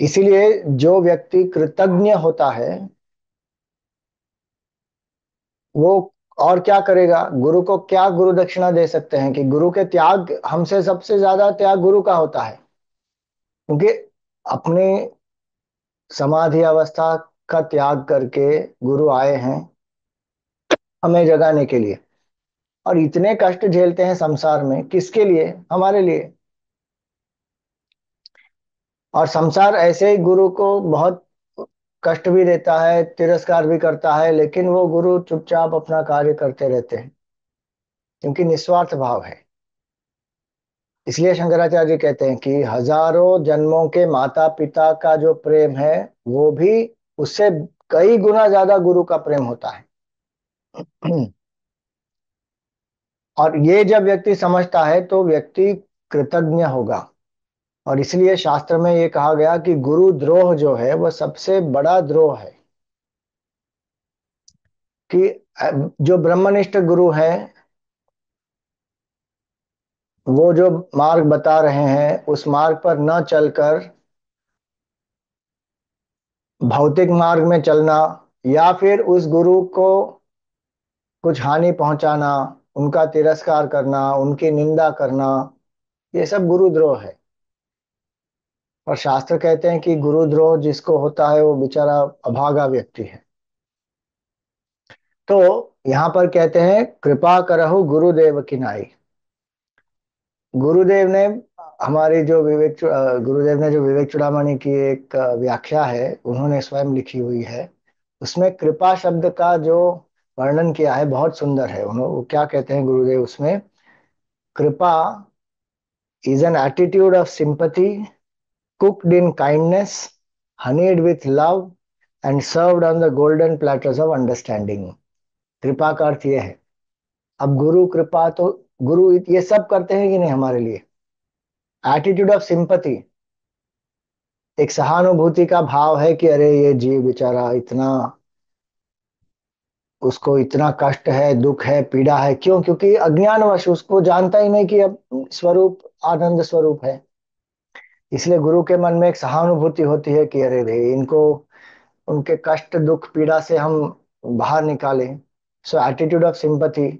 S1: इसीलिए जो व्यक्ति कृतज्ञ होता है, वो और क्या करेगा? गुरु को क्या गुरु दक्षिणा दे सकते हैं? कि गुरु के त्याग, हमसे सबसे ज्यादा त्याग गुरु का होता है। क्योंकि अपने समाधि अवस्था का त्याग करके गुरु आए हैं हमें जगाने के लिए, और इतने कष्ट झेलते हैं संसार में, किसके लिए? हमारे लिए। और संसार ऐसे ही गुरु को बहुत कष्ट भी देता है, तिरस्कार भी करता है, लेकिन वो गुरु चुपचाप अपना कार्य करते रहते हैं, क्योंकि निस्वार्थ भाव है। इसलिए शंकराचार्य जी कहते हैं कि हजारों जन्मों के माता पिता का जो प्रेम है वो भी उससे कई गुना ज्यादा गुरु का प्रेम होता है। और ये जब व्यक्ति समझता है तो व्यक्ति कृतज्ञ होगा। और इसलिए शास्त्र में ये कहा गया कि गुरु द्रोह जो है वह सबसे बड़ा द्रोह है। कि जो ब्रह्मनिष्ठ गुरु हैं वो जो मार्ग बता रहे हैं उस मार्ग पर न चलकर भौतिक मार्ग में चलना, या फिर उस गुरु को कुछ हानि पहुंचाना, उनका तिरस्कार करना, उनकी निंदा करना, ये सब गुरुद्रोह है। और शास्त्र कहते हैं कि गुरुद्रोह जिसको होता है वो बेचारा अभागा व्यक्ति है। तो यहाँ पर कहते हैं कृपा करहु गुरुदेव की नाई। गुरुदेव ने हमारी जो गुरुदेव ने जो विवेक चूड़ामणि की एक व्याख्या है उन्होंने स्वयं लिखी हुई है। उसमें कृपा शब्द का जो वर्णन किया है बहुत सुंदर है। उन्होंने वो क्या कहते हैं गुरुदेव उसमें, कृपा is an attitude of sympathy cooked in kindness, honeyed with love and served on the golden platters of understanding। कृपा का अर्थ ये है। अब गुरु कृपा तो गुरु ये सब करते हैं कि नहीं हमारे लिए। एटीट्यूड ऑफ सिंपथी, एक सहानुभूति का भाव है कि अरे ये जीव बेचारा इतना, उसको इतना कष्ट है, दुख है, पीड़ा है, क्यों? क्योंकि अज्ञानवश उसको जानता ही नहीं कि अब स्वरूप आनंद स्वरूप है। इसलिए गुरु के मन में एक सहानुभूति होती है कि अरे रे इनको, उनके कष्ट दुख पीड़ा से हम बाहर निकालें। So attitude of sympathy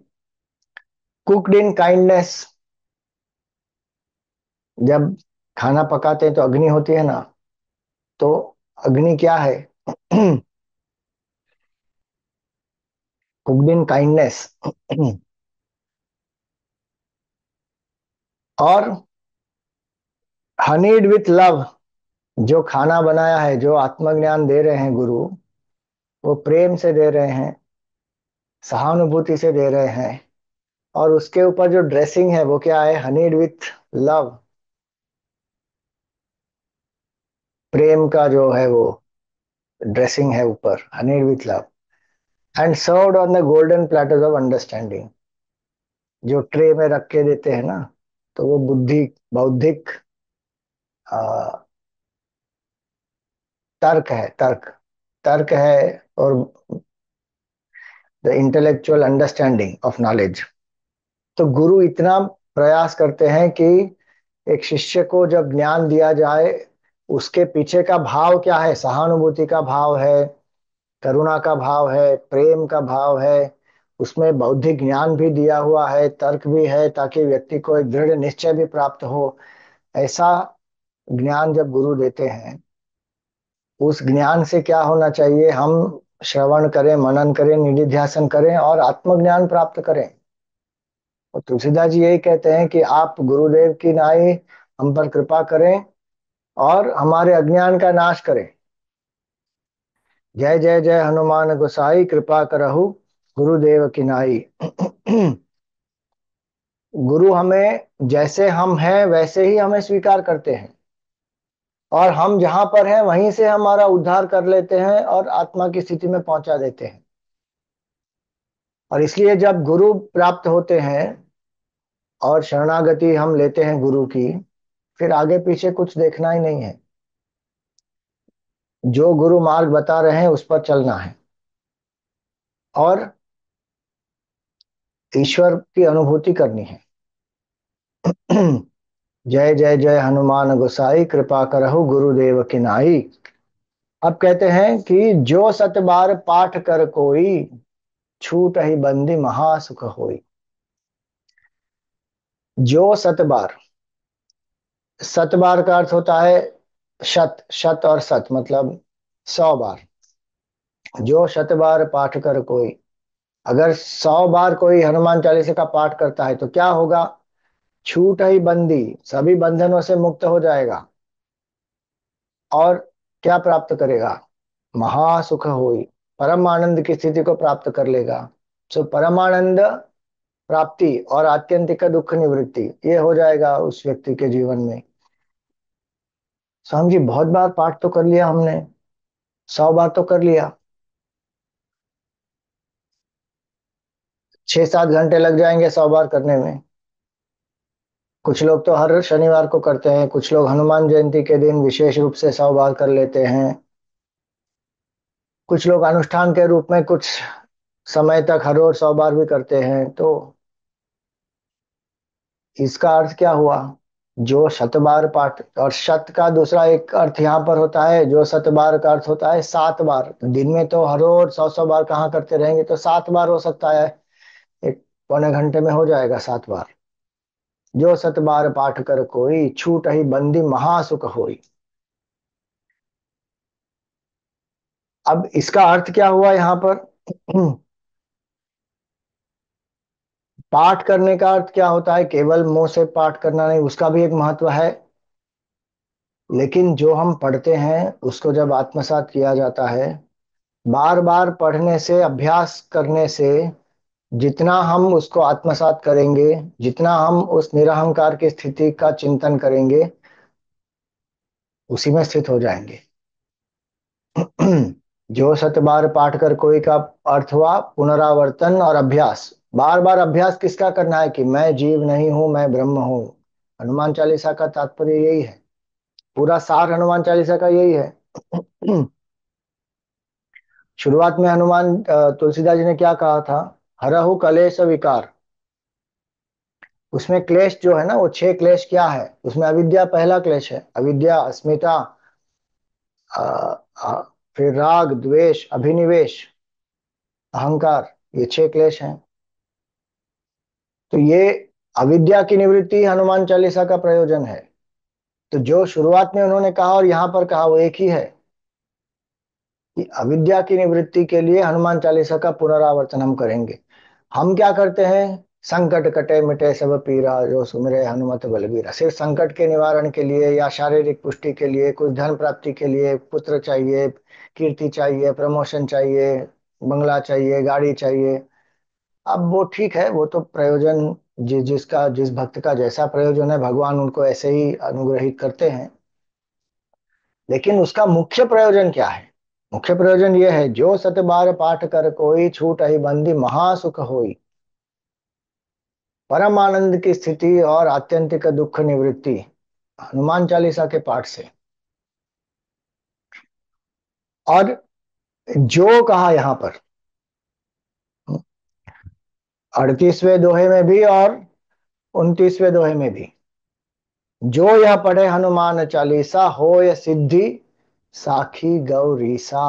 S1: cooked in kindness. जब खाना पकाते हैं तो अग्नि होती है ना, तो अग्नि क्या है? Cooked in kindness. और हनीड विथ लव, जो खाना बनाया है, जो आत्मज्ञान दे रहे हैं गुरु, वो प्रेम से दे रहे हैं, सहानुभूति से दे रहे हैं। और उसके ऊपर जो ड्रेसिंग है वो क्या है? हनीड विथ लव, प्रेम का जो है वो ड्रेसिंग है ऊपर, honeyed with love and served on the golden platters of understanding. जो ट्रे में रख के देते हैं ना, तो वो बुद्धि, बौद्धिक तर्क है, तर्क, तर्क है। और the intellectual understanding of knowledge. तो गुरु इतना प्रयास करते हैं कि एक शिष्य को जब ज्ञान दिया जाए उसके पीछे का भाव क्या है? सहानुभूति का भाव है, करुणा का भाव है, प्रेम का भाव है, उसमें बौद्धिक ज्ञान भी दिया हुआ है, तर्क भी है, ताकि व्यक्ति को एक दृढ़ निश्चय भी प्राप्त हो। ऐसा ज्ञान जब गुरु देते हैं, उस ज्ञान से क्या होना चाहिए? हम श्रवण करें, मनन करें, निधिध्यासन करें और आत्मज्ञान प्राप्त करें। और तुलसीदास जी यही कहते हैं कि आप गुरुदेव की नाई हम पर कृपा करें और हमारे अज्ञान का नाश करें। जय जय जय हनुमान गोसाई, कृपा करहु गुरुदेव की नाई। गुरु हमें जैसे हम हैं वैसे ही हमें स्वीकार करते हैं, और हम जहां पर हैं वहीं से हमारा उद्धार कर लेते हैं और आत्मा की स्थिति में पहुंचा देते हैं। और इसलिए जब गुरु प्राप्त होते हैं और शरणागति हम लेते हैं गुरु की, फिर आगे पीछे कुछ देखना ही नहीं है। जो गुरु मार्ग बता रहे हैं उस पर चलना है और ईश्वर की अनुभूति करनी है। जय जय जय हनुमान गोसाई, कृपा करहु गुरुदेव की नाई। अब कहते हैं कि जो सत बार पाठ कर कोई, छूट ही बंदी महासुख होई। जो सत बार, सत बार का अर्थ होता है शत, शत और सत मतलब 100 बार। जो शत बार पाठ कर कोई, अगर 100 बार कोई हनुमान चालीसा का पाठ करता है तो क्या होगा? छूट ही बंदी, सभी बंधनों से मुक्त हो जाएगा। और क्या प्राप्त करेगा? महासुख होई, परम आनंद की स्थिति को प्राप्त कर लेगा। सो परमानंद प्राप्ति और आत्यंतिक दुख निवृत्ति, ये हो जाएगा उस व्यक्ति के जीवन में। स्वामी जी बहुत बार पाठ तो कर लिया हमने, 100 बार तो कर लिया, 6-7 घंटे लग जाएंगे 100 बार करने में। कुछ लोग तो हर शनिवार को करते हैं, कुछ लोग हनुमान जयंती के दिन विशेष रूप से 100 बार कर लेते हैं, कुछ लोग अनुष्ठान के रूप में कुछ समय तक हर रोज 100 बार भी करते हैं। तो इसका अर्थ क्या हुआ? जो 100 बार पाठ, और शत का दूसरा एक अर्थ यहाँ पर होता है, जो 100 बार का अर्थ होता है 7 बार। तो दिन में तो हर रोज 100-100 बार कहाँ करते रहेंगे, तो 7 बार हो सकता है, एक पौने घंटे में हो जाएगा 7 बार। जो 100 बार पाठ कर कोई, छूट ही बंदी महासुख होई। अब इसका अर्थ क्या हुआ यहाँ पर? पाठ करने का अर्थ क्या होता है? केवल मुंह से पाठ करना नहीं, उसका भी एक महत्व है, लेकिन जो हम पढ़ते हैं उसको जब आत्मसात किया जाता है, बार बार पढ़ने से, अभ्यास करने से, जितना हम उसको आत्मसात करेंगे, जितना हम उस निरहंकार की स्थिति का चिंतन करेंगे, उसी में स्थित हो जाएंगे। जो 100 बार पाठ कर कोई का अर्थ हुआ पुनरावर्तन और अभ्यास। बार बार अभ्यास किसका करना है? कि मैं जीव नहीं हूं, मैं ब्रह्म हूं। हनुमान चालीसा का तात्पर्य यही है, पूरा सार हनुमान चालीसा का यही है। शुरुआत में हनुमान तुलसीदास जी ने क्या कहा था? हरहु कलेश विकार। उसमें क्लेश जो है ना, वो 6 क्लेश क्या है? उसमें अविद्या पहला क्लेश है, अविद्या, अस्मिता, अ, फिर राग, द्वेष, अभिनिवेश, अहंकार, ये 6 क्लेश हैं। तो ये अविद्या की निवृत्ति हनुमान चालीसा का प्रयोजन है। तो जो शुरुआत में उन्होंने कहा और यहाँ पर कहा, वो एक ही है कि अविद्या की निवृत्ति के लिए हनुमान चालीसा का पुनरावर्तन हम करेंगे। हम क्या करते हैं? संकट कटे मिटे सब पीरा, जो सुमिरे हनुमत बलबीरा। सिर्फ संकट के निवारण के लिए या शारीरिक पुष्टि के लिए, कुछ धन प्राप्ति के लिए, पुत्र चाहिए, कीर्ति चाहिए, प्रमोशन चाहिए, बंगला चाहिए, गाड़ी चाहिए, अब वो ठीक है, वो तो प्रयोजन जिसका, जिस भक्त का जैसा प्रयोजन है, भगवान उनको ऐसे ही अनुग्रहित करते हैं। लेकिन उसका मुख्य प्रयोजन क्या है? मुख्य प्रयोजन ये है, जो 100 बार पाठ कर कोई, छूट ही बंदी महासुख होई। परम आनंद की स्थिति और आत्यंतिक दुख निवृत्ति हनुमान चालीसा के पाठ से। और जो कहा यहाँ पर 38वें दोहे में भी और 29वें दोहे में भी, जो यह पढ़े हनुमान चालीसा, होय सिद्धि साखी गौरीसा।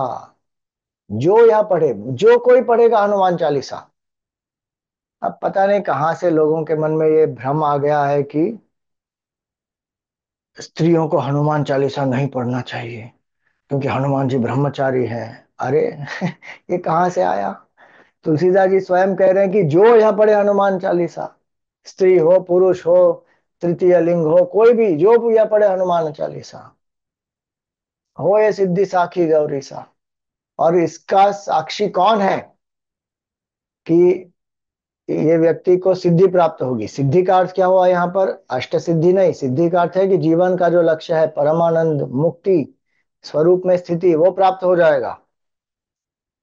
S1: जो यह पढ़े, जो कोई पढ़ेगा हनुमान चालीसा। अब पता नहीं कहां से लोगों के मन में ये भ्रम आ गया है कि स्त्रियों को हनुमान चालीसा नहीं पढ़ना चाहिए क्योंकि हनुमान जी ब्रह्मचारी हैं। अरे ये कहाँ से आया? तुलसीदास जी स्वयं कह रहे हैं कि जो यह पढ़े हनुमान चालीसा, स्त्री हो पुरुष हो, तृतीय लिंग हो, कोई भी जो यह पढ़े हनुमान चालीसा, हो ये सिद्धि साखी गौरी सा। और इसका साक्षी कौन है कि ये व्यक्ति को सिद्धि प्राप्त होगी? सिद्धि का अर्थ क्या हुआ यहाँ पर? अष्ट सिद्धि नहीं, सिद्धि का अर्थ है कि जीवन का जो लक्ष्य है, परमानंद, मुक्ति स्वरूप में स्थिति, वो प्राप्त हो जाएगा।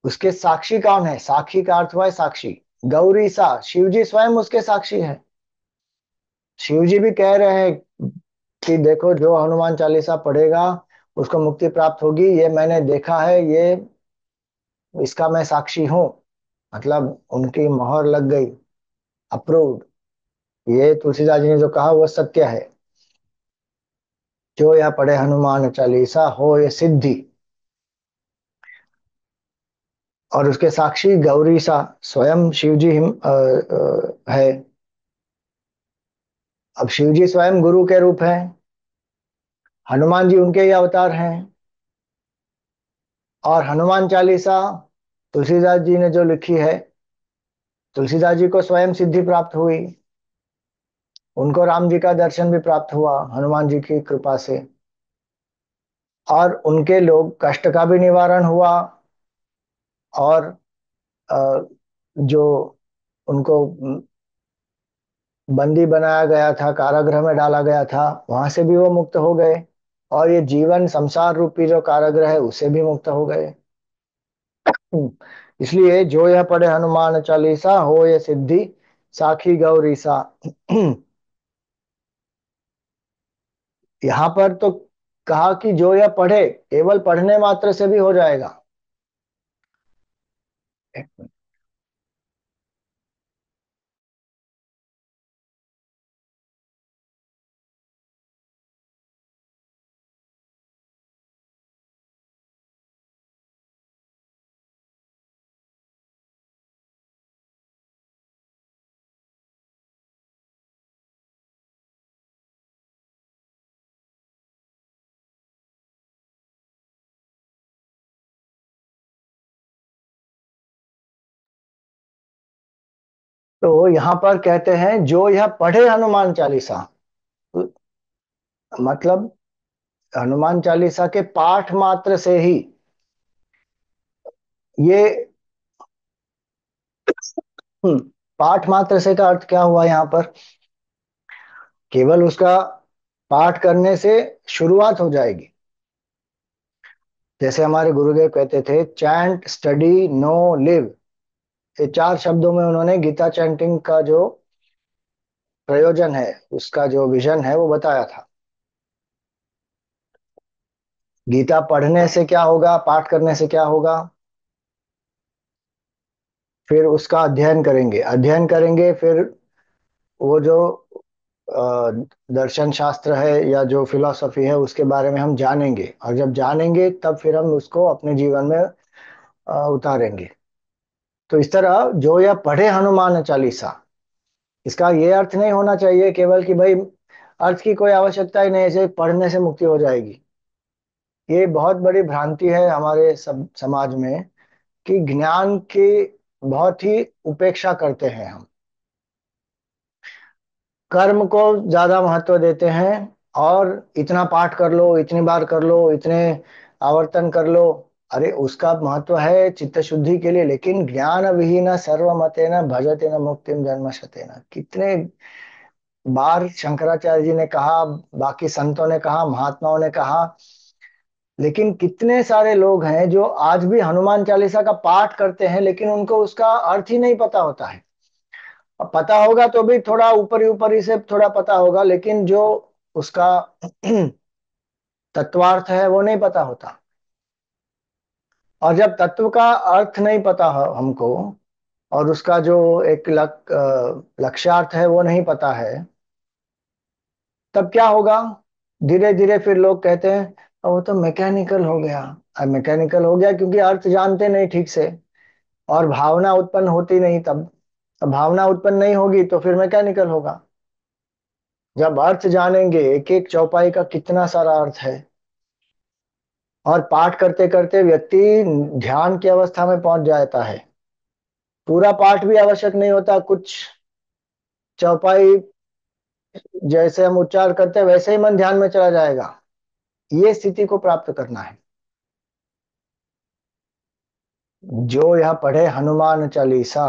S1: उसके साक्षी कौन है? साक्षी का अर्थ हुआ है साक्षी। गौरी सा, शिव जी स्वयं उसके साक्षी है। शिव जी भी कह रहे हैं कि देखो, जो हनुमान चालीसा पढ़ेगा उसको मुक्ति प्राप्त होगी, ये मैंने देखा है, ये इसका मैं साक्षी हूँ। मतलब उनकी मोहर लग गई, अप्रूव्ड। ये तुलसीदास जी ने जो कहा वो सत्य है। जो यह पढ़े हनुमान चालीसा, हो ये सिद्धि। और उसके साक्षी गौरी सा, स्वयं शिव जी है। अब शिव जी स्वयं गुरु के रूप हैं, हनुमान जी उनके ही अवतार हैं। और हनुमान चालीसा तुलसीदास जी ने जो लिखी है, तुलसीदास जी को स्वयं सिद्धि प्राप्त हुई, उनको राम जी का दर्शन भी प्राप्त हुआ हनुमान जी की कृपा से। और उनके लोग कष्ट का भी निवारण हुआ, और अ, जो उनको बंदी बनाया गया था, कारागृह में डाला गया था, वहां से भी वो मुक्त हो गए। और ये जीवन संसार रूपी जो कारागृह है उससे भी मुक्त हो गए। इसलिए जो यह पढ़े हनुमान चालीसा हो ये सिद्धि साखी गौरी सा। यहाँ पर तो कहा कि जो यह पढ़े, केवल पढ़ने मात्र से भी हो जाएगा। तो यहाँ पर कहते हैं जो यह पढ़े हनुमान चालीसा, मतलब हनुमान चालीसा के पाठ मात्र से ही ये, हम्म, पाठ मात्र से का अर्थ क्या हुआ यहाँ पर? केवल उसका पाठ करने से शुरुआत हो जाएगी। जैसे हमारे गुरुदेव कहते थे, चैंट स्टडी नो लिव। ये चार शब्दों में उन्होंने गीता चैंटिंग का जो प्रयोजन है, उसका जो विजन है वो बताया था। गीता पढ़ने से क्या होगा, पाठ करने से क्या होगा? फिर उसका अध्ययन करेंगे, अध्ययन करेंगे, फिर वो जो अ, दर्शन शास्त्र है या जो फिलॉसफी है उसके बारे में हम जानेंगे, और जब जानेंगे तब फिर हम उसको अपने जीवन में उतारेंगे। तो इस तरह जो यह पढ़े हनुमान चालीसा, इसका ये अर्थ नहीं होना चाहिए केवल कि भाई अर्थ की कोई आवश्यकता ही नहीं, ऐसे पढ़ने से मुक्ति हो जाएगी। ये बहुत बड़ी भ्रांति है हमारे सब समाज में, कि ज्ञान की बहुत ही उपेक्षा करते हैं हम, कर्म को ज्यादा महत्व देते हैं। और इतना पाठ कर लो, इतनी बार कर लो, इतने आवर्तन कर लो, अरे उसका महत्व है चित्त शुद्धि के लिए, लेकिन ज्ञान विहीन सर्वमतेन भजते न मुक्तिम जन्मशतेन, कितने बार शंकराचार्य जी ने कहा, बाकी संतों ने कहा, महात्माओं ने कहा। लेकिन कितने सारे लोग हैं जो आज भी हनुमान चालीसा का पाठ करते हैं, लेकिन उनको उसका अर्थ ही नहीं पता होता है। अब पता होगा तो भी थोड़ा ऊपरी ऊपरी से थोड़ा पता होगा, लेकिन जो उसका तत्वार्थ है वो नहीं पता होता। और जब तत्व का अर्थ नहीं पता हो हमको, और उसका जो एक लक्ष्यार्थ है वो नहीं पता है, तब क्या होगा? धीरे धीरे फिर लोग कहते हैं, "अब वो तो मैकेनिकल हो गया।" अब मैकेनिकल हो गया क्योंकि अर्थ जानते नहीं ठीक से, और भावना उत्पन्न होती नहीं तब। अब भावना उत्पन्न नहीं होगी तो फिर मैकेनिकल होगा। जब अर्थ जानेंगे, एक एक चौपाई का कितना सारा अर्थ है, और पाठ करते करते व्यक्ति ध्यान की अवस्था में पहुंच जाता है। पूरा पाठ भी आवश्यक नहीं होता, कुछ चौपाई जैसे हम उच्चार करते हैं वैसे ही मन ध्यान में चला जाएगा। ये स्थिति को प्राप्त करना है। जो यह पढ़े हनुमान चालीसा,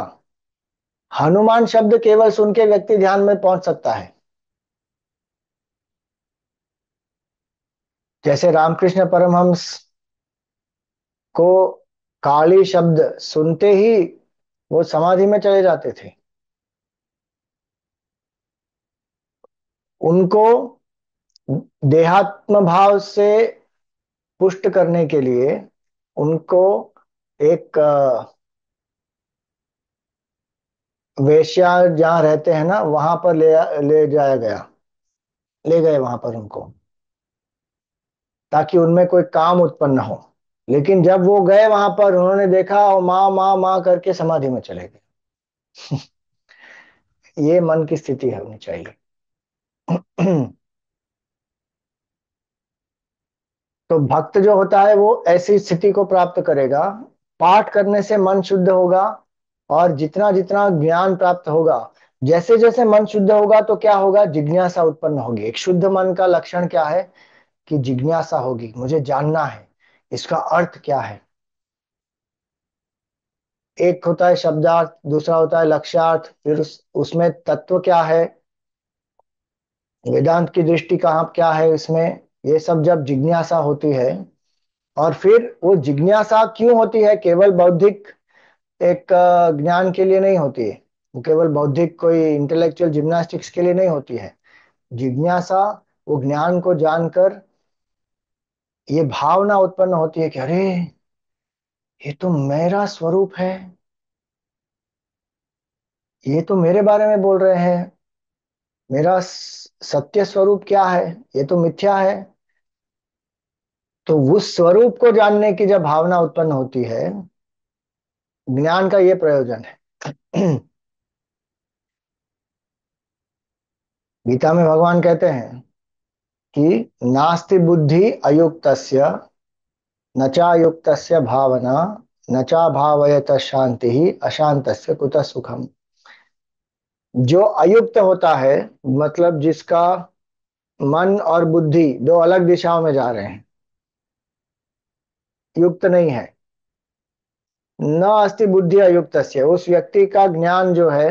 S1: हनुमान शब्द केवल सुन के व्यक्ति ध्यान में पहुंच सकता है। जैसे रामकृष्ण परमहंस को काली शब्द सुनते ही वो समाधि में चले जाते थे। उनको देहात्म भाव से पुष्ट करने के लिए उनको एक वेश्या जहाँ रहते हैं ना, वहां पर ले जाया गया, ले गए वहां पर उनको, ताकि उनमें कोई काम उत्पन्न हो। लेकिन जब वो गए वहां पर, उन्होंने देखा और माँ माँ माँ करके समाधि में चले गए। ये मन की स्थिति होनी चाहिए। तो भक्त जो होता है वो ऐसी स्थिति को प्राप्त करेगा। पाठ करने से मन शुद्ध होगा, और जितना जितना ज्ञान प्राप्त होगा, जैसे जैसे मन शुद्ध होगा तो क्या होगा, जिज्ञासा उत्पन्न होगी। एक शुद्ध मन का लक्षण क्या है? कि जिज्ञासा होगी, मुझे जानना है इसका अर्थ क्या है। एक होता है शब्दार्थ, दूसरा होता है लक्ष्यार्थ, फिर उसमें तत्व क्या है, वेदांत की दृष्टि कहाँ क्या है इसमें? ये सब जब जिज्ञासा होती है, और फिर वो जिज्ञासा क्यों होती है? केवल बौद्धिक एक ज्ञान के लिए नहीं होती है, वो केवल बौद्धिक कोई इंटेलेक्चुअल जिम्नास्टिक्स के लिए नहीं होती है। जिज्ञासा वो ज्ञान को जानकर ये भावना उत्पन्न होती है कि अरे, ये तो मेरा स्वरूप है, ये तो मेरे बारे में बोल रहे हैं, मेरा सत्य स्वरूप क्या है, ये तो मिथ्या है। तो उस स्वरूप को जानने की जब भावना उत्पन्न होती है, ज्ञान का ये प्रयोजन है। गीता में भगवान कहते हैं कि नास्ति बुद्धि अयुक्तस्य न चायुक्तस्य भावना न चा भावयत शांति ही अशांतस्य कुतः सुखम। जो अयुक्त होता है, मतलब जिसका मन और बुद्धि दो अलग दिशाओं में जा रहे हैं, युक्त नहीं है, न अस्ति बुद्धि अयुक्तस्य, उस व्यक्ति का ज्ञान जो है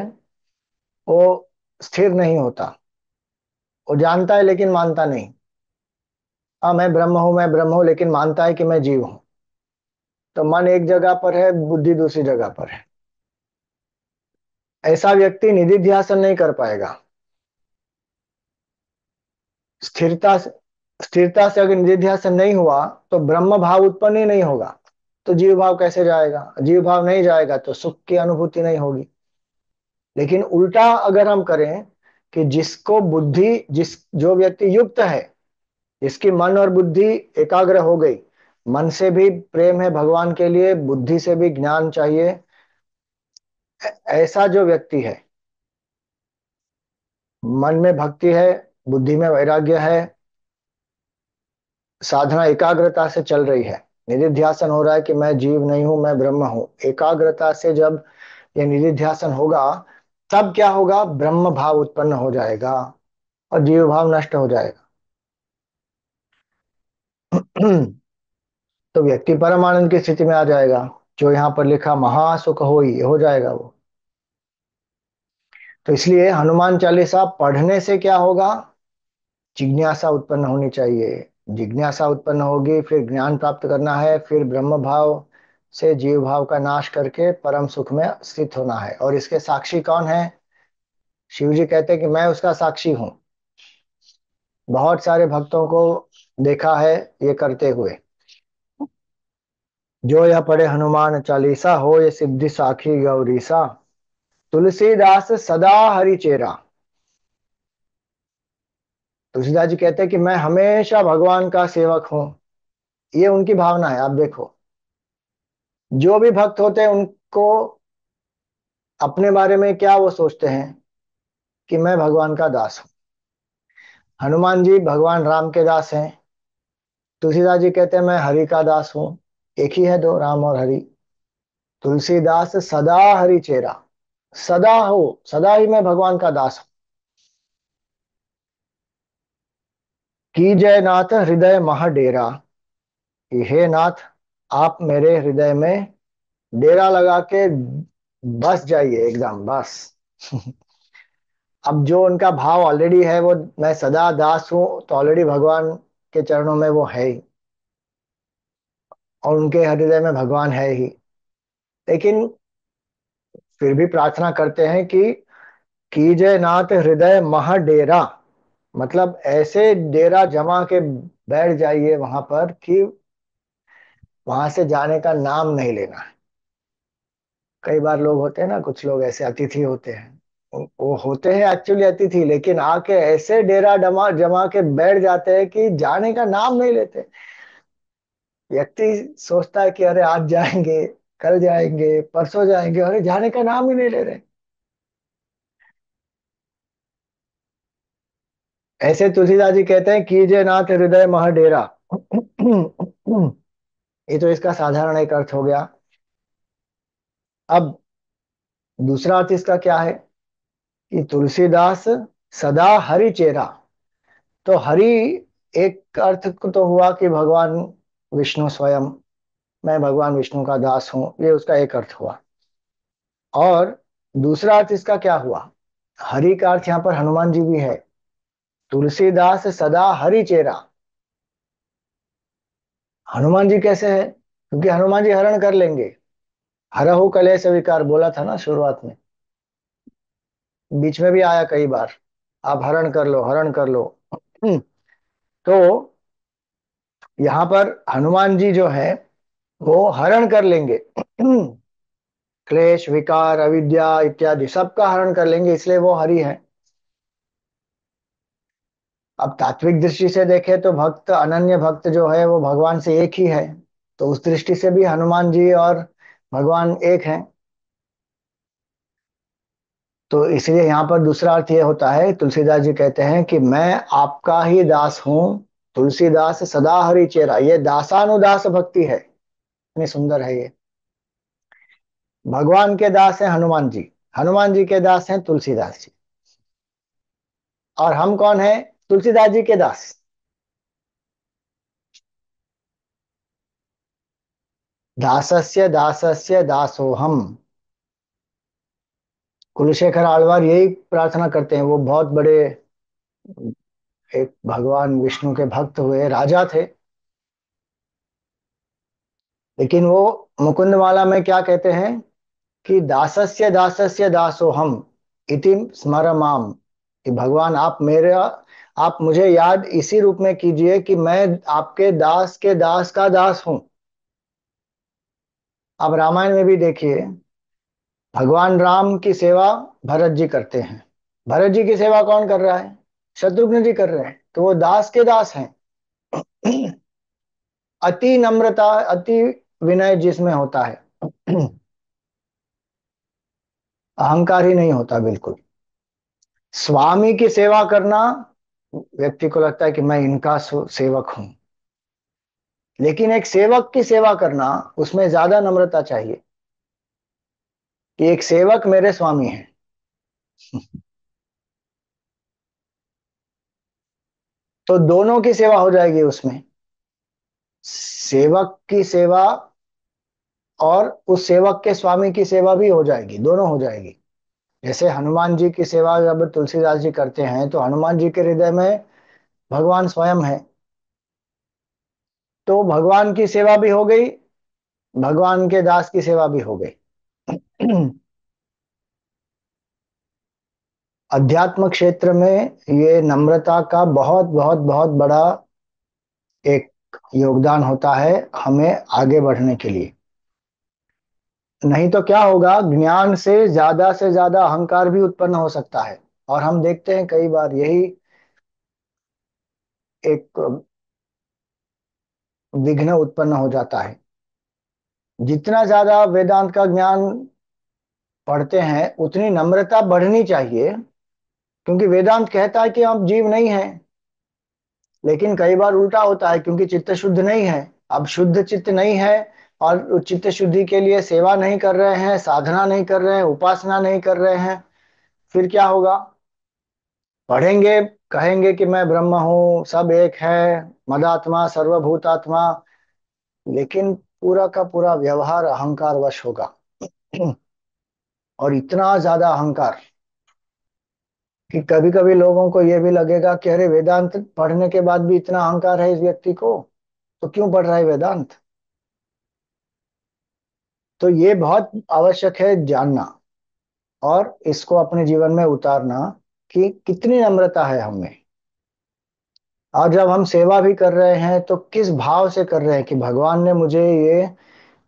S1: वो स्थिर नहीं होता। वो जानता है लेकिन मानता नहीं। हाँ, मैं ब्रह्म हूं, मैं ब्रह्म हूं, लेकिन मानता है कि मैं जीव हूं। तो मन एक जगह पर है, बुद्धि दूसरी जगह पर है। ऐसा व्यक्ति निधिध्यासन नहीं कर पाएगा। स्थिरता स्थिरता से अगर निधिध्यासन नहीं हुआ तो ब्रह्म भाव उत्पन्न ही नहीं होगा। तो जीव भाव कैसे जाएगा? जीव भाव नहीं जाएगा तो सुख की अनुभूति नहीं होगी। लेकिन उल्टा अगर हम करें कि जिसको बुद्धि, जिस जो व्यक्ति युक्त है, जिसकी मन और बुद्धि एकाग्र हो गई, मन से भी प्रेम है भगवान के लिए, बुद्धि से भी ज्ञान चाहिए, ऐसा जो व्यक्ति है, मन में भक्ति है, बुद्धि में वैराग्य है, साधना एकाग्रता से चल रही है, निधिध्यासन हो रहा है कि मैं जीव नहीं हूं, मैं ब्रह्म हूं, एकाग्रता से जब ये निधिध्यासन होगा, तब क्या होगा? ब्रह्म भाव उत्पन्न हो जाएगा और जीव भाव नष्ट हो जाएगा। तो व्यक्ति परम आनंद की स्थिति में आ जाएगा। जो यहाँ पर लिखा महासुख हो जाएगा वो। तो इसलिए हनुमान चालीसा पढ़ने से क्या होगा? जिज्ञासा उत्पन्न होनी चाहिए। जिज्ञासा उत्पन्न होगी, फिर ज्ञान प्राप्त करना है, फिर ब्रह्म भाव से जीव भाव का नाश करके परम सुख में स्थित होना है। और इसके साक्षी कौन है? शिव जी कहते हैं कि मैं उसका साक्षी हूं। बहुत सारे भक्तों को देखा है ये करते हुए। जो यह पढ़े हनुमान चालीसा, हो ये सिद्धि साखी गौरीसा। तुलसीदास सदा हरि चेरा। तुलसीदास जी कहते हैं कि मैं हमेशा भगवान का सेवक हूं। ये उनकी भावना है। आप देखो, जो भी भक्त होते हैं उनको अपने बारे में क्या वो सोचते हैं कि मैं भगवान का दास हूं। हनुमान जी भगवान राम के दास हैं। तुलसीदास जी कहते हैं मैं हरि का दास हूं। एक ही है दो, राम और हरि। तुलसीदास सदा हरि चेरा। सदा हो, सदा ही मैं भगवान का दास हूं। की जय नाथ हृदय मह डेरा। कि हे नाथ, आप मेरे हृदय में डेरा लगा के बस जाइए एकदम बस। अब जो उनका भाव ऑलरेडी है, वो मैं सदा दास हूं, तो ऑलरेडी भगवान के चरणों में वो है ही, और उनके हृदय में भगवान है ही। लेकिन फिर भी प्रार्थना करते हैं कि कीजय नाथ हृदय मह डेरा। मतलब ऐसे डेरा जमा के बैठ जाइए वहां पर कि वहां से जाने का नाम नहीं लेना है। कई बार लोग होते हैं ना, कुछ लोग ऐसे अतिथि होते हैं, वो होते हैं एक्चुअली अतिथि, लेकिन आके ऐसे डेरा जमा जमा के बैठ जाते हैं कि जाने का नाम नहीं लेते। व्यक्ति सोचता है कि अरे आज जाएंगे, कल जाएंगे, परसों जाएंगे, अरे जाने का नाम ही नहीं ले रहे। ऐसे तुलसीदास जी कहते हैं कीजिए नाथ हृदय मह डेरा। ये तो इसका साधारण एक अर्थ हो गया। अब दूसरा अर्थ इसका क्या है कि तुलसीदास सदा हरि चेरा। तो हरि एक अर्थ तो हुआ कि भगवान विष्णु स्वयं, मैं भगवान विष्णु का दास हूं, ये उसका एक अर्थ हुआ। और दूसरा अर्थ इसका क्या हुआ? हरि का अर्थ यहाँ पर हनुमान जी भी है। तुलसीदास सदा हरि चेरा। हनुमान जी कैसे है? क्योंकि हनुमान जी हरण कर लेंगे। हरहु कलेश विकार बोला था ना शुरुआत में, बीच में भी आया कई बार, आप हरण कर लो, हरण कर लो। तो यहाँ पर हनुमान जी जो है वो हरण कर लेंगे। क्लेश विकार अविद्या इत्यादि सबका हरण कर लेंगे, इसलिए वो हरि है। अब तात्विक दृष्टि से देखें तो भक्त, अनन्य भक्त जो है वो भगवान से एक ही है। तो उस दृष्टि से भी हनुमान जी और भगवान एक हैं। तो इसलिए यहाँ पर दूसरा अर्थ ये होता है, तुलसीदास जी कहते हैं कि मैं आपका ही दास हूँ। तुलसीदास सदा हरि चेरा, ये दासानुदास भक्ति है, इतनी सुंदर है ये। भगवान के दास हैं हनुमान जी, हनुमान जी के दास हैं तुलसीदास जी। और हम कौन है? तुलसीदास जी के दास। दासस्य दासस्य दासोहम। कुलशेखर आಳ್वार यही प्रार्थना करते हैं। वो बहुत बड़े एक भगवान विष्णु के भक्त हुए राजा थे, लेकिन वो मुकुंदमाला में क्या कहते हैं कि दासस्य दासस्य दासोहम इति स्मर माम, कि भगवान आप मेरा, आप मुझे याद इसी रूप में कीजिए कि मैं आपके दास के दास का दास हूं। अब रामायण में भी देखिए, भगवान राम की सेवा भरत जी करते हैं। भरत जी की सेवा कौन कर रहा है? शत्रुघ्न जी कर रहे हैं। तो वो दास के दास हैं। अति नम्रता, अति विनय जिसमें होता है, अहंकार ही नहीं होता बिल्कुल। स्वामी की सेवा करना, व्यक्ति को लगता है कि मैं इनका सेवक हूं, लेकिन एक सेवक की सेवा करना, उसमें ज्यादा नम्रता चाहिए कि एक सेवक मेरे स्वामी हैं। तो दोनों की सेवा हो जाएगी उसमें, सेवक की सेवा और उस सेवक के स्वामी की सेवा भी हो जाएगी, दोनों हो जाएगी। जैसे हनुमान जी की सेवा जब तुलसीदास जी करते हैं तो हनुमान जी के हृदय में भगवान स्वयं है। तो भगवान की सेवा भी हो गई, भगवान के दास की सेवा भी हो गई। अध्यात्म क्षेत्र में ये नम्रता का बहुत बहुत बहुत बड़ा एक योगदान होता है हमें आगे बढ़ने के लिए। नहीं तो क्या होगा, ज्ञान से ज्यादा अहंकार भी उत्पन्न हो सकता है। और हम देखते हैं कई बार यही एक विघ्न उत्पन्न हो जाता है। जितना ज्यादा वेदांत का ज्ञान पढ़ते हैं उतनी नम्रता बढ़नी चाहिए, क्योंकि वेदांत कहता है कि आप जीव नहीं हैं। लेकिन कई बार उल्टा होता है, क्योंकि चित्त शुद्ध नहीं है। अब शुद्ध चित्त नहीं है और उस चित्त शुद्धि के लिए सेवा नहीं कर रहे हैं, साधना नहीं कर रहे हैं, उपासना नहीं कर रहे हैं, फिर क्या होगा? पढ़ेंगे, कहेंगे कि मैं ब्रह्म हूँ, सब एक है, मदात्मा सर्वभूतात्मा, लेकिन पूरा का पूरा व्यवहार अहंकार वश होगा। और इतना ज्यादा अहंकार कि कभी कभी लोगों को यह भी लगेगा कि अरे वेदांत पढ़ने के बाद भी इतना अहंकार है इस व्यक्ति को, तो क्यों पढ़ रहा है वेदांत? तो ये बहुत आवश्यक है जानना और इसको अपने जीवन में उतारना कि कितनी नम्रता है हमें। और जब हम सेवा भी कर रहे हैं तो किस भाव से कर रहे हैं कि भगवान ने मुझे ये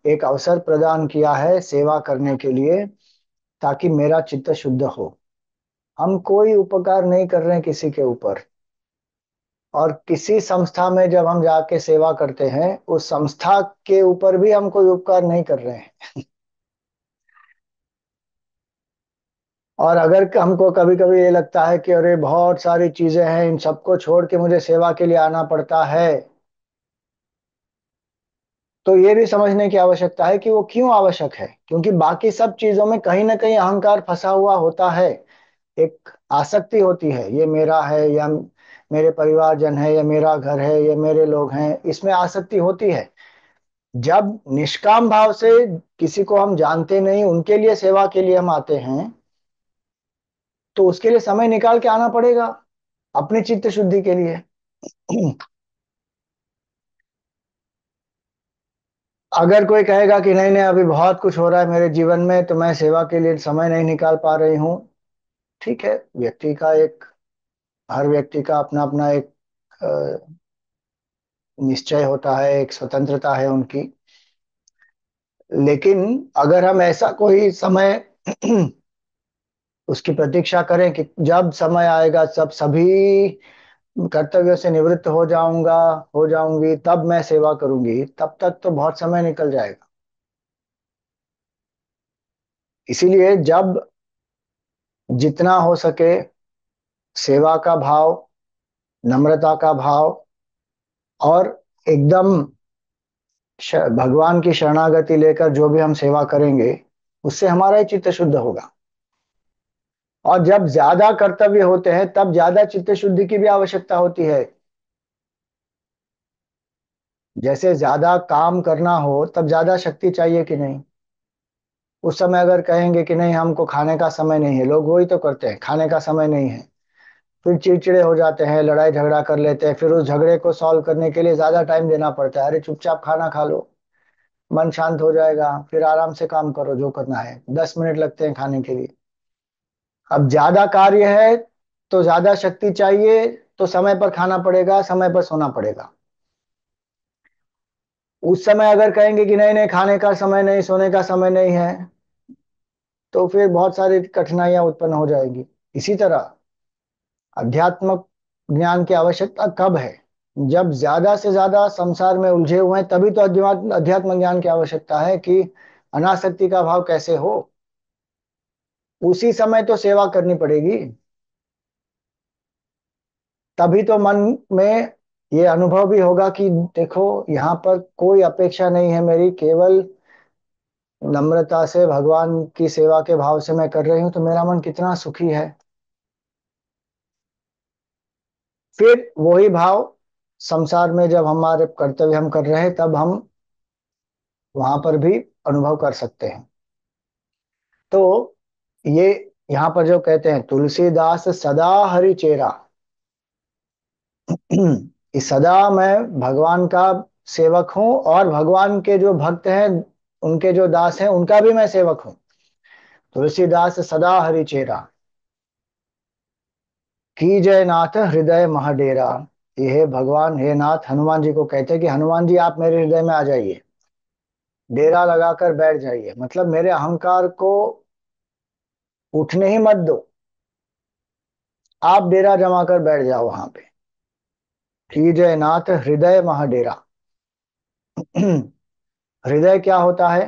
S1: एक अवसर प्रदान किया है सेवा करने के लिए, ताकि मेरा चित्त शुद्ध हो। हम कोई उपकार नहीं कर रहे हैं किसी के ऊपर। और किसी संस्था में जब हम जाके सेवा करते हैं, उस संस्था के ऊपर भी हम कोई उपकार नहीं कर रहे हैं। और अगर हमको कभी कभी ये लगता है कि अरे बहुत सारी चीजें हैं, इन सबको छोड़ के मुझे सेवा के लिए आना पड़ता है, तो ये भी समझने की आवश्यकता है कि वो क्यों आवश्यक है। क्योंकि बाकी सब चीजों में कहीं ना कहीं अहंकार फंसा हुआ होता है, एक आसक्ति होती है, ये मेरा है, या मेरे परिवारजन है, या मेरा घर है, या मेरे लोग हैं, इसमें आसक्ति होती है। जब निष्काम भाव से किसी को हम जानते नहीं, उनके लिए सेवा के लिए हम आते हैं, तो उसके लिए समय निकाल के आना पड़ेगा। अपनी चित्त शुद्धि के लिए। अगर कोई कहेगा कि नहीं नहीं अभी बहुत कुछ हो रहा है मेरे जीवन में तो मैं सेवा के लिए समय नहीं निकाल पा रही हूँ, ठीक है, व्यक्ति का एक, हर व्यक्ति का अपना अपना एक निश्चय होता है, एक स्वतंत्रता है उनकी। लेकिन अगर हम ऐसा कोई समय उसकी प्रतीक्षा करें कि जब समय आएगा सब सभी कर्तव्यों से निवृत्त हो जाऊंगा, हो जाऊंगी, तब मैं सेवा करूंगी, तब तक तो बहुत समय निकल जाएगा। इसीलिए जब जितना हो सके सेवा का भाव, नम्रता का भाव, और एकदम भगवान की शरणागति लेकर जो भी हम सेवा करेंगे उससे हमारा ही चित्त शुद्ध होगा। और जब ज्यादा कर्तव्य होते हैं तब ज्यादा चित्त शुद्धि की भी आवश्यकता होती है। जैसे ज्यादा काम करना हो तब ज्यादा शक्ति चाहिए कि नहीं। उस समय अगर कहेंगे कि नहीं हमको खाने का समय नहीं है, लोग वही तो करते हैं, खाने का समय नहीं है, फिर चिड़चिड़े हो जाते हैं, लड़ाई झगड़ा कर लेते हैं, फिर उस झगड़े को सॉल्व करने के लिए ज्यादा टाइम देना पड़ता है। अरे चुपचाप खाना खा लो, मन शांत हो जाएगा, फिर आराम से काम करो जो करना है, 10 मिनट लगते हैं खाने के लिए। अब ज्यादा कार्य है तो ज्यादा शक्ति चाहिए, तो समय पर खाना पड़ेगा, समय पर सोना पड़ेगा। उस समय अगर कहेंगे कि नहीं नहीं खाने का समय नहीं, सोने का समय नहीं है, तो फिर बहुत सारी कठिनाइयां उत्पन्न हो जाएगी। इसी तरह अध्यात्मक ज्ञान की आवश्यकता कब है? जब ज्यादा से ज्यादा संसार में उलझे हुए हैं, तभी तो अध्यात्म अध्यात्म ज्ञान की आवश्यकता है कि अनासक्ति का भाव कैसे हो। उसी समय तो सेवा करनी पड़ेगी, तभी तो मन में ये अनुभव भी होगा कि देखो यहाँ पर कोई अपेक्षा नहीं है मेरी, केवल नम्रता से भगवान की सेवा के भाव से मैं कर रही हूँ, तो मेरा मन कितना सुखी है। फिर वही भाव संसार में जब हमारे कर्तव्य हम कर रहे हैं तब हम वहां पर भी अनुभव कर सकते हैं। तो ये यहाँ पर जो कहते हैं तुलसीदास सदा हरि चेरा, इस सदा मैं भगवान का सेवक हूँ और भगवान के जो भक्त हैं, उनके जो दास हैं, उनका भी मैं सेवक हूँ। तुलसीदास सदा हरि चेरा, की जय नाथ हृदय महाडेरा। ये है भगवान, हे नाथ, हनुमान जी को कहते हैं कि हनुमान जी आप मेरे हृदय में आ जाइए, डेरा लगाकर बैठ जाइए, मतलब मेरे अहंकार को उठने ही मत दो, आप डेरा जमा कर बैठ जाओ वहां पे। की जय नाथ हृदय महाडेरा। हृदय क्या होता है?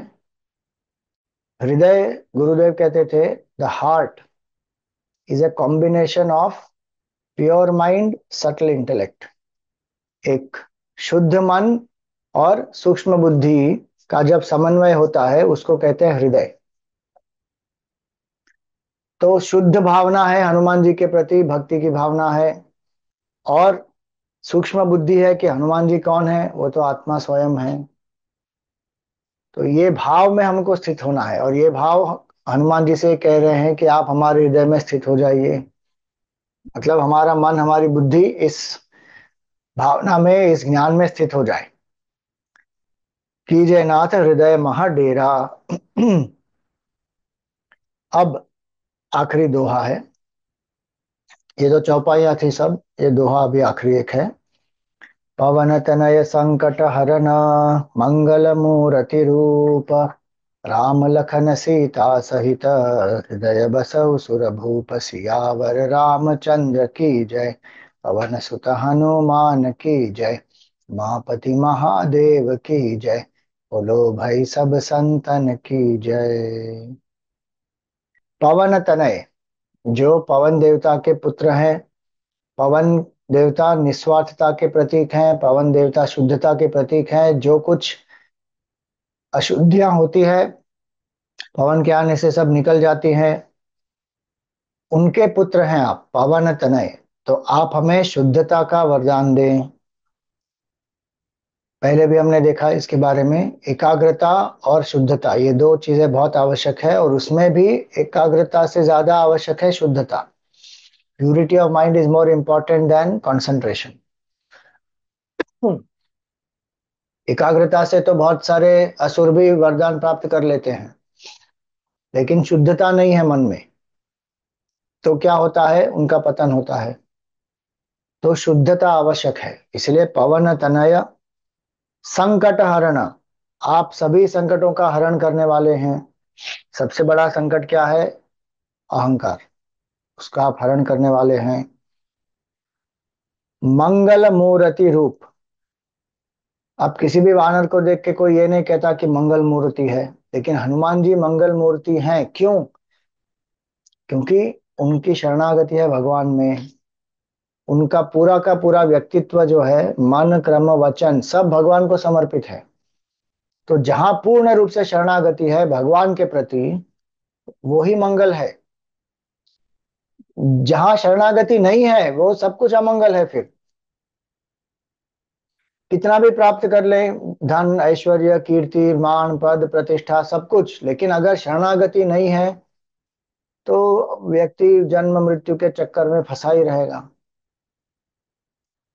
S1: हृदय, गुरुदेव कहते थे, the heart is a combination of pure mind subtle intellect. एक शुद्ध मन और सूक्ष्म बुद्धि का जब समन्वय होता है उसको कहते हैं हृदय। तो शुद्ध भावना है हनुमान जी के प्रति, भक्ति की भावना है, और सूक्ष्म बुद्धि है कि हनुमान जी कौन है, वो तो आत्मा स्वयं है। तो ये भाव में हमको स्थित होना है, और ये भाव हनुमान जी से कह रहे हैं कि आप हमारे हृदय में स्थित हो जाइए, मतलब हमारा मन हमारी बुद्धि इस भावना में, इस ज्ञान में स्थित हो जाए। कीजिए नाथ हृदय महा डेरा। अब आखिरी दोहा है। ये तो चौपाइयां थी सब, ये दोहा अभी आखिरी एक है। पवन तनय संकट हरन मंगल मूर्ति रूप, राम लखन सीता सहित हृदय बसउ सुर भूप। सियावर रामचंद्र की जय, पवन सुत हनुमान की जय, उमापति महादेव की जय, बोलो भाई सब संतन की जय। पवन तनय, जो पवन देवता के पुत्र हैं, पवन देवता निस्वार्थता के प्रतीक हैं, पवन देवता शुद्धता के प्रतीक हैं। जो कुछ अशुद्धियां होती है पवन के आने से सब निकल जाती हैं, उनके पुत्र हैं आप, पवन तनय। तो आप हमें शुद्धता का वरदान दें। पहले भी हमने देखा इसके बारे में, एकाग्रता और शुद्धता ये दो चीजें बहुत आवश्यक है, और उसमें भी एकाग्रता से ज्यादा आवश्यक है शुद्धता। Purity of mind is more important then concentration. एकाग्रता से तो बहुत सारे असुर भी वरदान प्राप्त कर लेते हैं, लेकिन शुद्धता नहीं है मन में, तो क्या होता है, उनका पतन होता है। तो शुद्धता आवश्यक है। इसलिए पवन तनय संकट हरण, आप सभी संकटों का हरण करने वाले हैं। सबसे बड़ा संकट क्या है? अहंकार, उसका आप हरण करने वाले हैं। मंगल मूर्ति रूप, आप किसी भी वानर को देख के कोई ये नहीं कहता कि मंगल मूर्ति है, लेकिन हनुमान जी मंगल मूर्ति हैं। क्यों? क्योंकि उनकी शरणागति है भगवान में। उनका पूरा का पूरा व्यक्तित्व जो है, मन क्रम वचन सब भगवान को समर्पित है। तो जहां पूर्ण रूप से शरणागति है भगवान के प्रति, वो ही मंगल है। जहां शरणागति नहीं है वो सब कुछ अमंगल है। फिर कितना भी प्राप्त कर ले, धन ऐश्वर्य कीर्ति मान पद प्रतिष्ठा सब कुछ, लेकिन अगर शरणागति नहीं है तो व्यक्ति जन्म मृत्यु के चक्कर में फंसा ही रहेगा।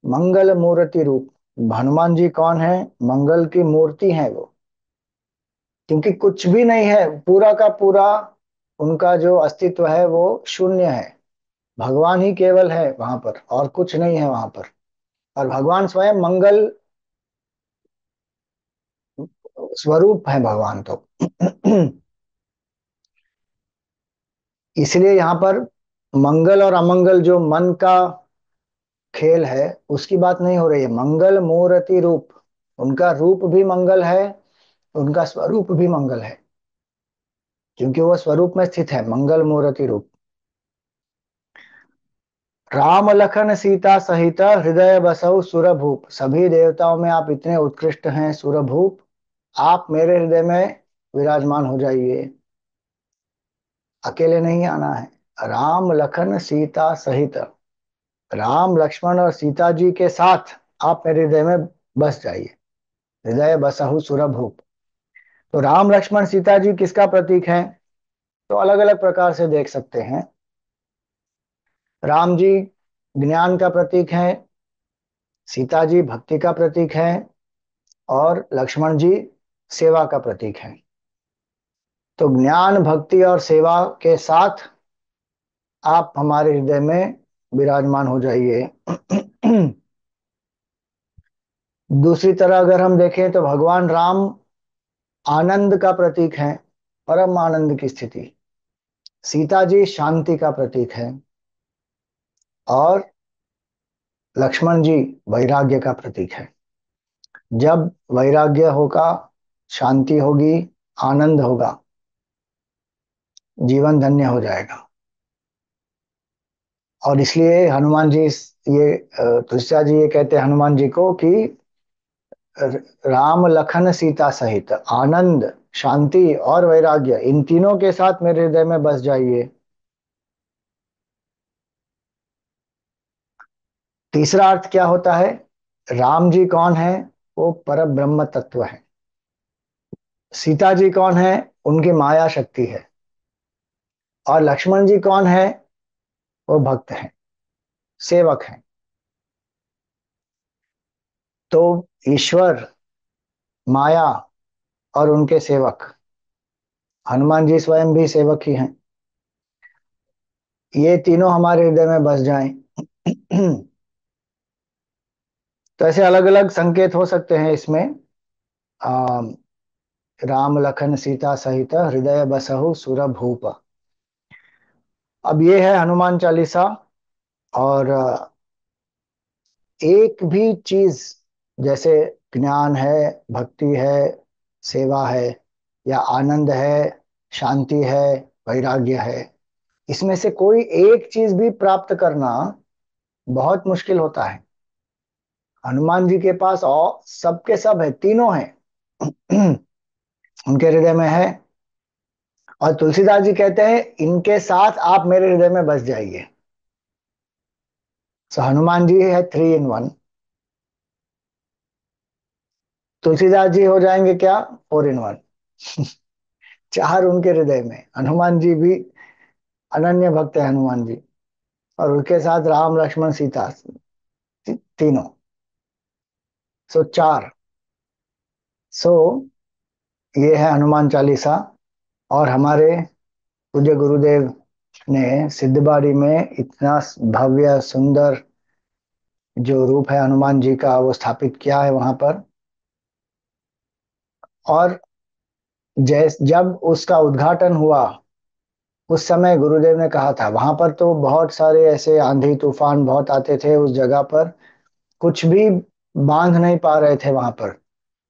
S1: मंगल मूर्ति रूप, हनुमान जी कौन है? मंगल की मूर्ति है वो। क्योंकि कुछ भी नहीं है, पूरा का पूरा उनका जो अस्तित्व है वो शून्य है। भगवान ही केवल है वहां पर, और कुछ नहीं है वहां पर। और भगवान स्वयं मंगल स्वरूप है भगवान तो। इसलिए यहाँ पर मंगल और अमंगल जो मन का खेल है उसकी बात नहीं हो रही है। मंगल मूर्ति रूप, उनका रूप भी मंगल है, उनका स्वरूप भी मंगल है, क्योंकि वो स्वरूप में स्थित है, मंगल मूर्ति रूप। राम लखन सीता सहित हृदय बसहु सुरभूप, सभी देवताओं में आप इतने उत्कृष्ट हैं सुरभूप, आप मेरे हृदय में विराजमान हो जाइए। अकेले नहीं आना है, राम लखन सीता सहित, राम लक्ष्मण और सीता जी के साथ आप मेरे हृदय में बस जाइए। हृदय बसहु सुरभूप। तो राम लक्ष्मण सीता जी किसका प्रतीक है? तो अलग अलग प्रकार से देख सकते हैं। राम जी ज्ञान का प्रतीक है, सीता जी भक्ति का प्रतीक है, और लक्ष्मण जी सेवा का प्रतीक है। तो ज्ञान भक्ति और सेवा के साथ आप हमारे हृदय में विराजमान हो जाइए। दूसरी तरह अगर हम देखें तो भगवान राम आनंद का प्रतीक है, परम आनंद की स्थिति। सीता जी शांति का प्रतीक है, और लक्ष्मण जी वैराग्य का प्रतीक है। जब वैराग्य होगा, शांति होगी, आनंद होगा, जीवन धन्य हो जाएगा। और इसलिए हनुमान जी ये तुलसीदास जी ये कहते हैं हनुमान जी को कि राम लखन सीता सहित आनंद शांति और वैराग्य, इन तीनों के साथ मेरे हृदय में बस जाइए। तीसरा अर्थ क्या होता है? राम जी कौन है? वो पर ब्रह्म तत्व है। सीता जी कौन है? उनकी माया शक्ति है। और लक्ष्मण जी कौन है? वो भक्त हैं, सेवक हैं। तो ईश्वर, माया और उनके सेवक, हनुमान जी स्वयं भी सेवक ही हैं। ये तीनों हमारे हृदय में बस जाएं। तो ऐसे अलग अलग संकेत हो सकते हैं इसमें। आ, राम लखन सीता सहित हृदय बसहु सुरभूप। अब ये है हनुमान चालीसा। और एक भी चीज, जैसे ज्ञान है, भक्ति है, सेवा है, या आनंद है, शांति है, वैराग्य है, इसमें से कोई एक चीज भी प्राप्त करना बहुत मुश्किल होता है। हनुमान जी के पास और सबके सब है, तीनों है। उनके हृदय में है। और तुलसीदास जी कहते हैं इनके साथ आप मेरे हृदय में बस जाइए। सो हनुमान जी है 3 in 1। तुलसीदास जी हो जाएंगे क्या? 4 in 1। चार उनके हृदय में। हनुमान जी भी अनन्य भक्त है हनुमान जी। और उसके साथ राम लक्ष्मण सीता, तीनों। सो चार। सो ये है हनुमान चालीसा। और हमारे पूज्य गुरुदेव ने सिद्धबाड़ी में इतना भव्य सुंदर जो रूप है हनुमान जी का वो स्थापित किया है वहां पर। और जब उसका उद्घाटन हुआ, उस समय गुरुदेव ने कहा था, वहां पर तो बहुत सारे ऐसे आंधी तूफान बहुत आते थे उस जगह पर, कुछ भी बांध नहीं पा रहे थे वहां पर।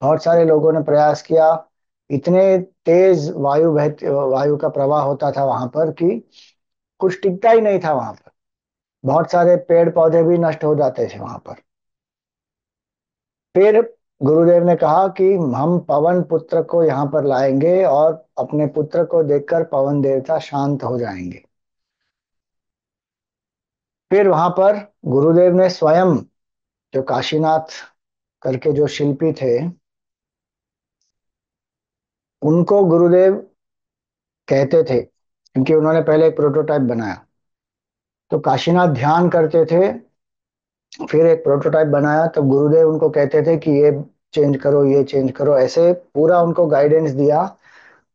S1: बहुत सारे लोगों ने प्रयास किया, इतने तेज वायु का प्रवाह होता था वहां पर कि कुछ टिकता ही नहीं था वहां पर। बहुत सारे पेड़ पौधे भी नष्ट हो जाते थे वहां पर। फिर गुरुदेव ने कहा कि हम पवन पुत्र को यहाँ पर लाएंगे और अपने पुत्र को देखकर पवन देवता शांत हो जाएंगे। फिर वहां पर गुरुदेव ने स्वयं, जो काशीनाथ करके जो शिल्पी थे, उनको गुरुदेव कहते थे, क्योंकि उन्होंने पहले एक प्रोटोटाइप बनाया। तो काशीनाथ ध्यान करते थे, फिर एक प्रोटोटाइप बनाया, तो गुरुदेव उनको कहते थे कि ये चेंज करो, ये चेंज करो, ऐसे पूरा उनको गाइडेंस दिया।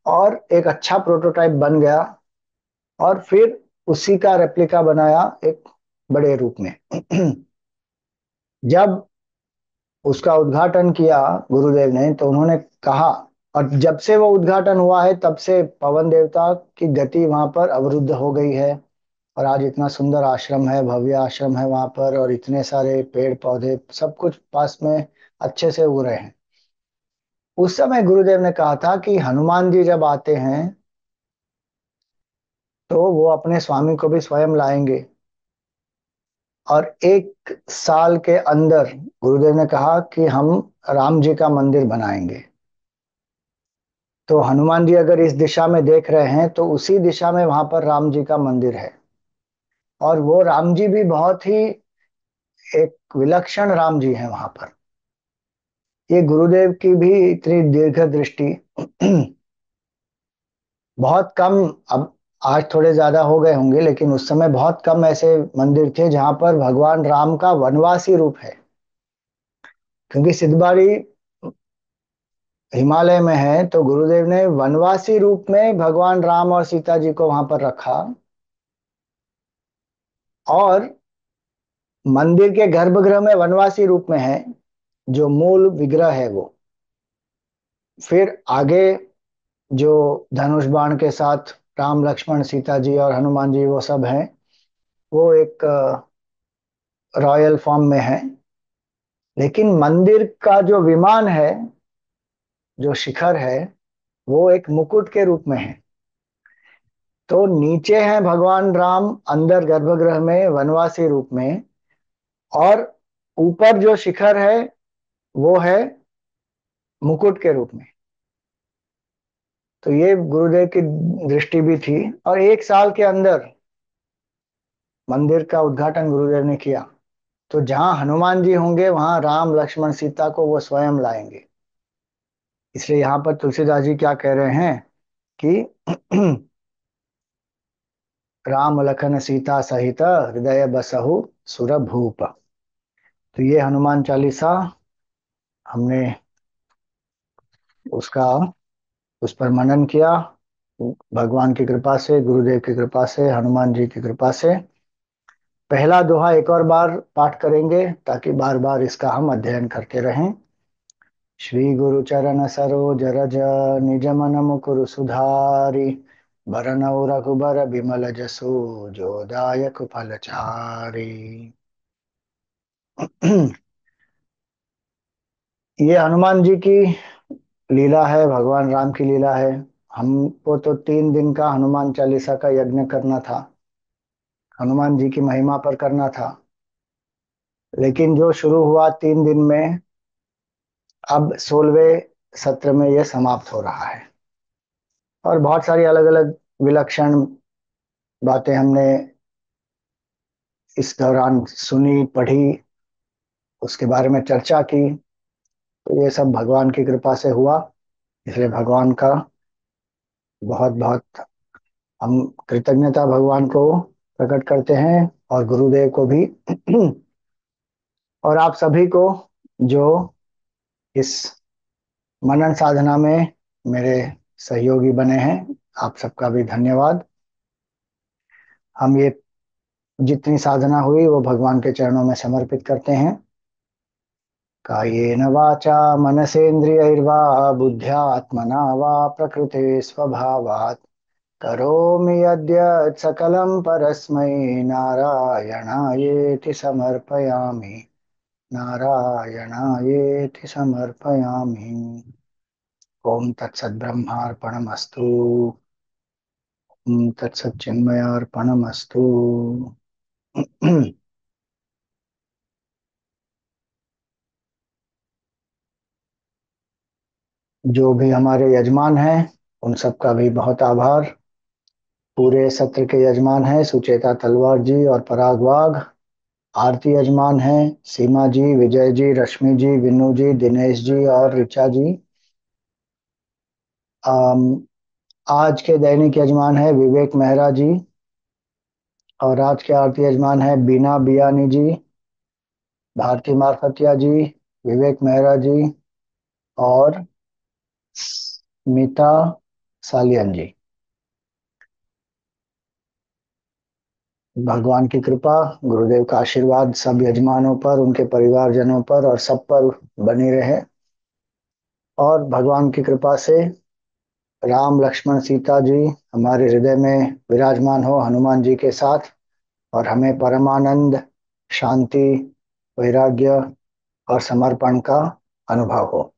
S1: और एक अच्छा प्रोटोटाइप बन गया। और फिर उसी का रेप्लिका बनाया एक बड़े रूप में। जब उसका उद्घाटन किया गुरुदेव ने, तो उन्होंने कहा, और जब से वो उद्घाटन हुआ है तब से पवन देवता की गति वहां पर अवरुद्ध हो गई है। और आज इतना सुंदर आश्रम है, भव्य आश्रम है वहां पर, और इतने सारे पेड़ पौधे सब कुछ पास में अच्छे से उग रहे हैं। उस समय गुरुदेव ने कहा था कि हनुमान जी जब आते हैं तो वो अपने स्वामी को भी स्वयं लाएंगे। और एक साल के अंदर गुरुदेव ने कहा कि हम राम जी का मंदिर बनाएंगे। तो हनुमान जी अगर इस दिशा में देख रहे हैं तो उसी दिशा में वहां पर राम जी का मंदिर है। और वो राम जी भी बहुत ही एक विलक्षण राम जी हैं वहां पर। ये गुरुदेव की भी इतनी दीर्घ दृष्टि। बहुत कम, अब आज थोड़े ज्यादा हो गए होंगे, लेकिन उस समय बहुत कम ऐसे मंदिर थे जहां पर भगवान राम का वनवासी रूप है। क्योंकि सिद्धबाड़ी हिमालय में है, तो गुरुदेव ने वनवासी रूप में भगवान राम और सीता जी को वहां पर रखा। और मंदिर के गर्भगृह में वनवासी रूप में है, जो मूल विग्रह है वो। फिर आगे जो धनुष बाण के साथ राम लक्ष्मण सीता जी और हनुमान जी वो सब हैं, वो एक रॉयल फॉर्म में है। लेकिन मंदिर का जो विमान है, जो शिखर है, वो एक मुकुट के रूप में है। तो नीचे हैं भगवान राम अंदर गर्भगृह में वनवासी रूप में, और ऊपर जो शिखर है वो है मुकुट के रूप में। तो ये गुरुदेव की दृष्टि भी थी। और एक साल के अंदर मंदिर का उद्घाटन गुरुदेव ने किया। तो जहां हनुमान जी होंगे वहां राम लक्ष्मण सीता को वो स्वयं लाएंगे। इसलिए यहाँ पर तुलसीदास जी क्या कह रहे हैं कि राम लखन सीता सहित हृदय बसहु सुरभूप। तो ये हनुमान चालीसा हमने उसका उस पर मनन किया, भगवान की कृपा से, गुरुदेव की कृपा से, हनुमान जी की कृपा से। पहला दोहा एक और बार पाठ करेंगे ताकि बार बार इसका हम अध्ययन करते रहें। श्री गुरु चरण सरोज रज निज मन मुकुर सुधारि, बरनउँ रघुबर बिमल जसु जो दायक फलचारि। ये हनुमान जी की लीला है, भगवान राम की लीला है। हमको तो 3 दिन का हनुमान चालीसा का यज्ञ करना था, हनुमान जी की महिमा पर करना था। लेकिन जो शुरू हुआ 3 दिन में, अब 16वें सत्र में यह समाप्त हो रहा है। और बहुत सारी अलग अलग विलक्षण बातें हमने इस दौरान सुनी, पढ़ी, उसके बारे में चर्चा की। तो ये सब भगवान की कृपा से हुआ। इसलिए भगवान का बहुत बहुत हम कृतज्ञता भगवान को प्रकट करते हैं। और गुरुदेव को भी और आप सभी को जो इस मनन साधना में मेरे सहयोगी बने हैं, आप सबका भी धन्यवाद। हम ये जितनी साधना हुई वो भगवान के चरणों में समर्पित करते हैं। कायेन वाचा मनसेन्द्रियैर्वा बुद्ध्यात्मना वा प्रकृते स्वभावात् करोमि यद्यत् सकलं परस्मै नारायणायेति समर्पयामि। नारायणायेति समर्पयामि। ओम तत्सद्ब्रह्मार्पणमस्तु। ओम तत्सच्चिन्मयार्पणमस्तु। जो भी हमारे यजमान हैं उन सबका भी बहुत आभार। पूरे सत्र के यजमान हैं सुचेता तलवार जी और पराग वाघ। आरती यजमान हैं सीमा जी, विजय जी, रश्मि जी, विनू जी, दिनेश जी और ऋचा जी। आम, आज के दैनिक यजमान है विवेक मेहरा जी। और आज के आरती यजमान है बीना बियानी जी, भारती मारफतिया जी, विवेक मेहरा जी और मीता सालियन जी। भगवान की कृपा, गुरुदेव का आशीर्वाद सब यजमानों पर, उनके परिवारजनों पर और सब पर बनी रहे। और भगवान की कृपा से राम लक्ष्मण सीता जी हमारे हृदय में विराजमान हो हनुमान जी के साथ, और हमें परमानंद, शांति, वैराग्य और समर्पण का अनुभव हो।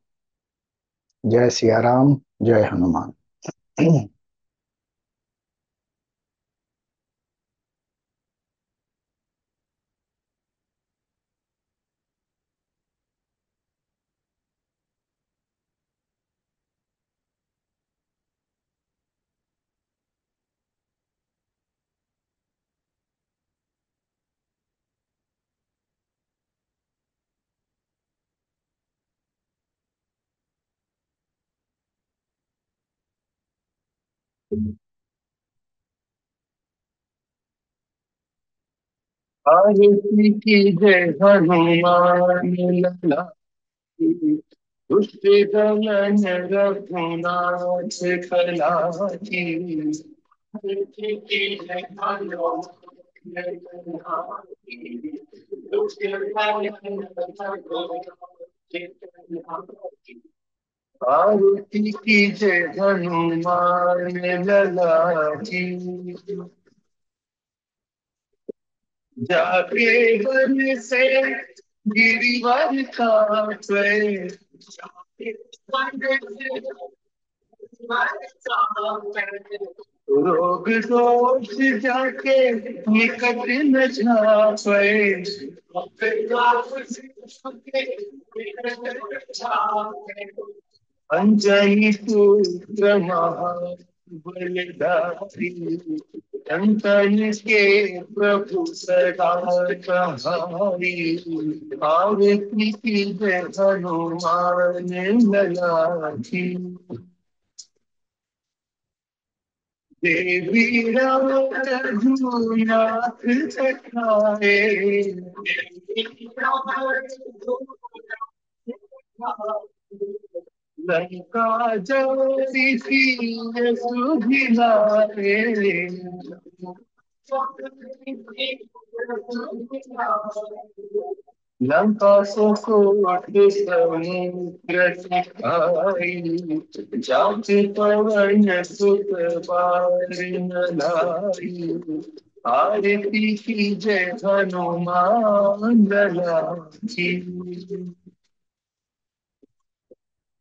S1: जय सिया राम, जय हनुमान।
S2: आरती की जय हनुमान लला की, दुष्ट दमन रघुनाथ कला की। आरती की जय हनुमान लला की, दुष्ट दमन रघुनाथ कला की। आरती की जय हनुमान लला की, जाके बन से गिरिवर काटे, जाके बन से गिरिवर काटे, रोग दोष जाके निकट न झापे, रोग दोष जाके निकट न झापे। अंजनी पुत्र महाबलधारी, अंतन के प्रभु सदा कहारी। आरती की जय हनुमान लला की, देवी राम रघुनाथ सखाए, देवी राम रघुनाथ। लंका जरी सिय सुधिलाए, लंका सुकोट समुद्र सिखाई, जात पवन सुत बार न लाई। आरती की जय हनुमान लला की,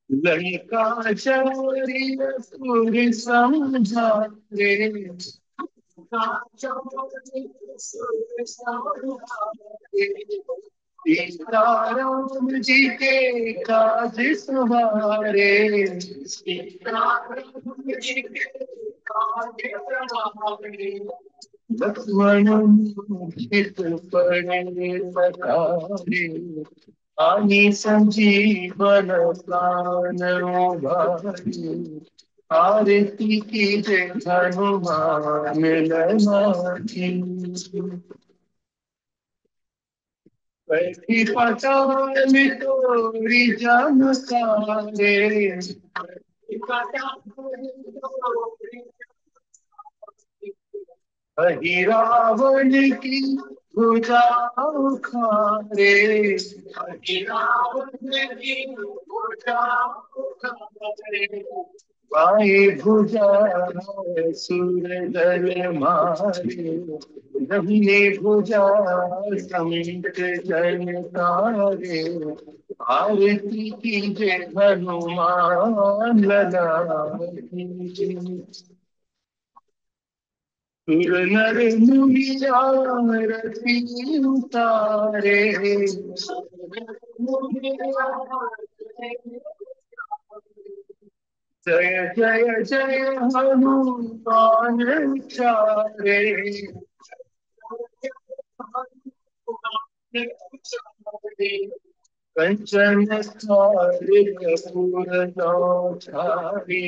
S2: लंका चौरी सुर समझारे, लंका चौरी सुर समझारे। सीता राम जी के काज सवारे, सीता राम जी के काज सवारे। लक्ष्मण मूर्छित पड़े सखारे, आनी संजीवन प्राण उबारे। आरती की जय हनुमान लला की। बैठी पचाल तोरी जम सारे, वही रावण की भुजा उखाड़े, वही रावण की भुजा उखाड़े, बाई भुजा सूरदल मारे, दाहिनी भुजा समित जन तारे, आरती कीजे हनुमान लला की। सुर नर मुनि आरती उतारे, जय जय जय हनुमान चारे, कंचन थाल कपूर नौछारी,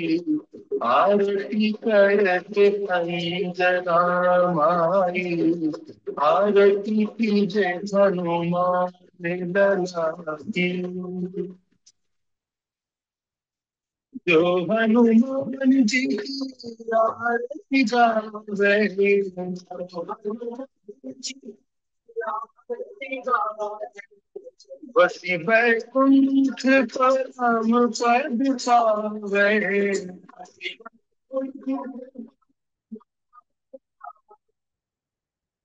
S2: आरती करत अंजना माई, आरती कीजे हनुमान लला की। जो हनुमान जी की आरती गावे, बसी बैकुंठ परम पद पावे,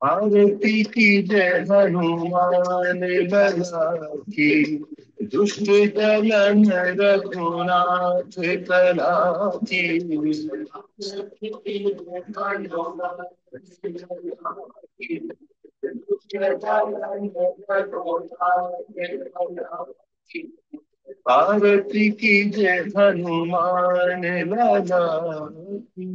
S2: आरती की जय हनुमान लला की। दुष्ट दलन रघुनाथ कला की, आरती की जय हनुमान लला की।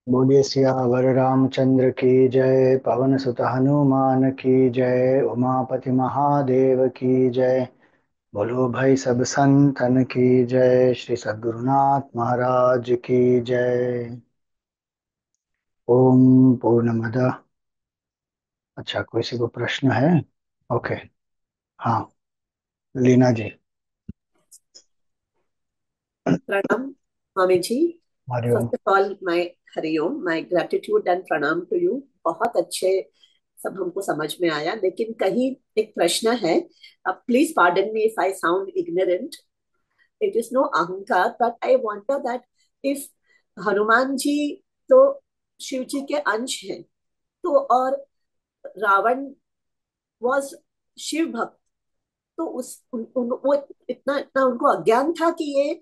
S1: बोलिए सियावर रामचंद्र की जय, पवन सुत हनुमान की जय, उमापति महादेव की जय। बोलो भाई सब संतन की जय, श्री सद्गुरुनाथ महाराज की जय। ओम पूर्णमद। अच्छा, किसी को प्रश्न है? ओके। हाँ, लीना जी।
S3: Pranam, Swamiji.
S1: Hariom.
S3: First of all, my Hariom, my gratitude and प्रणाम to you. बहुत अच्छे सब हमको समझ में आया, लेकिन कहीं एक प्रश्न है. Please pardon me if I sound ignorant. It is no अहंकार, but I wonder that if Hanuman ji तो शिव जी के अंश हैं, तो और रावण वॉज शिव भक्त, तो वो इतना इतना उनको अज्ञान था कि ये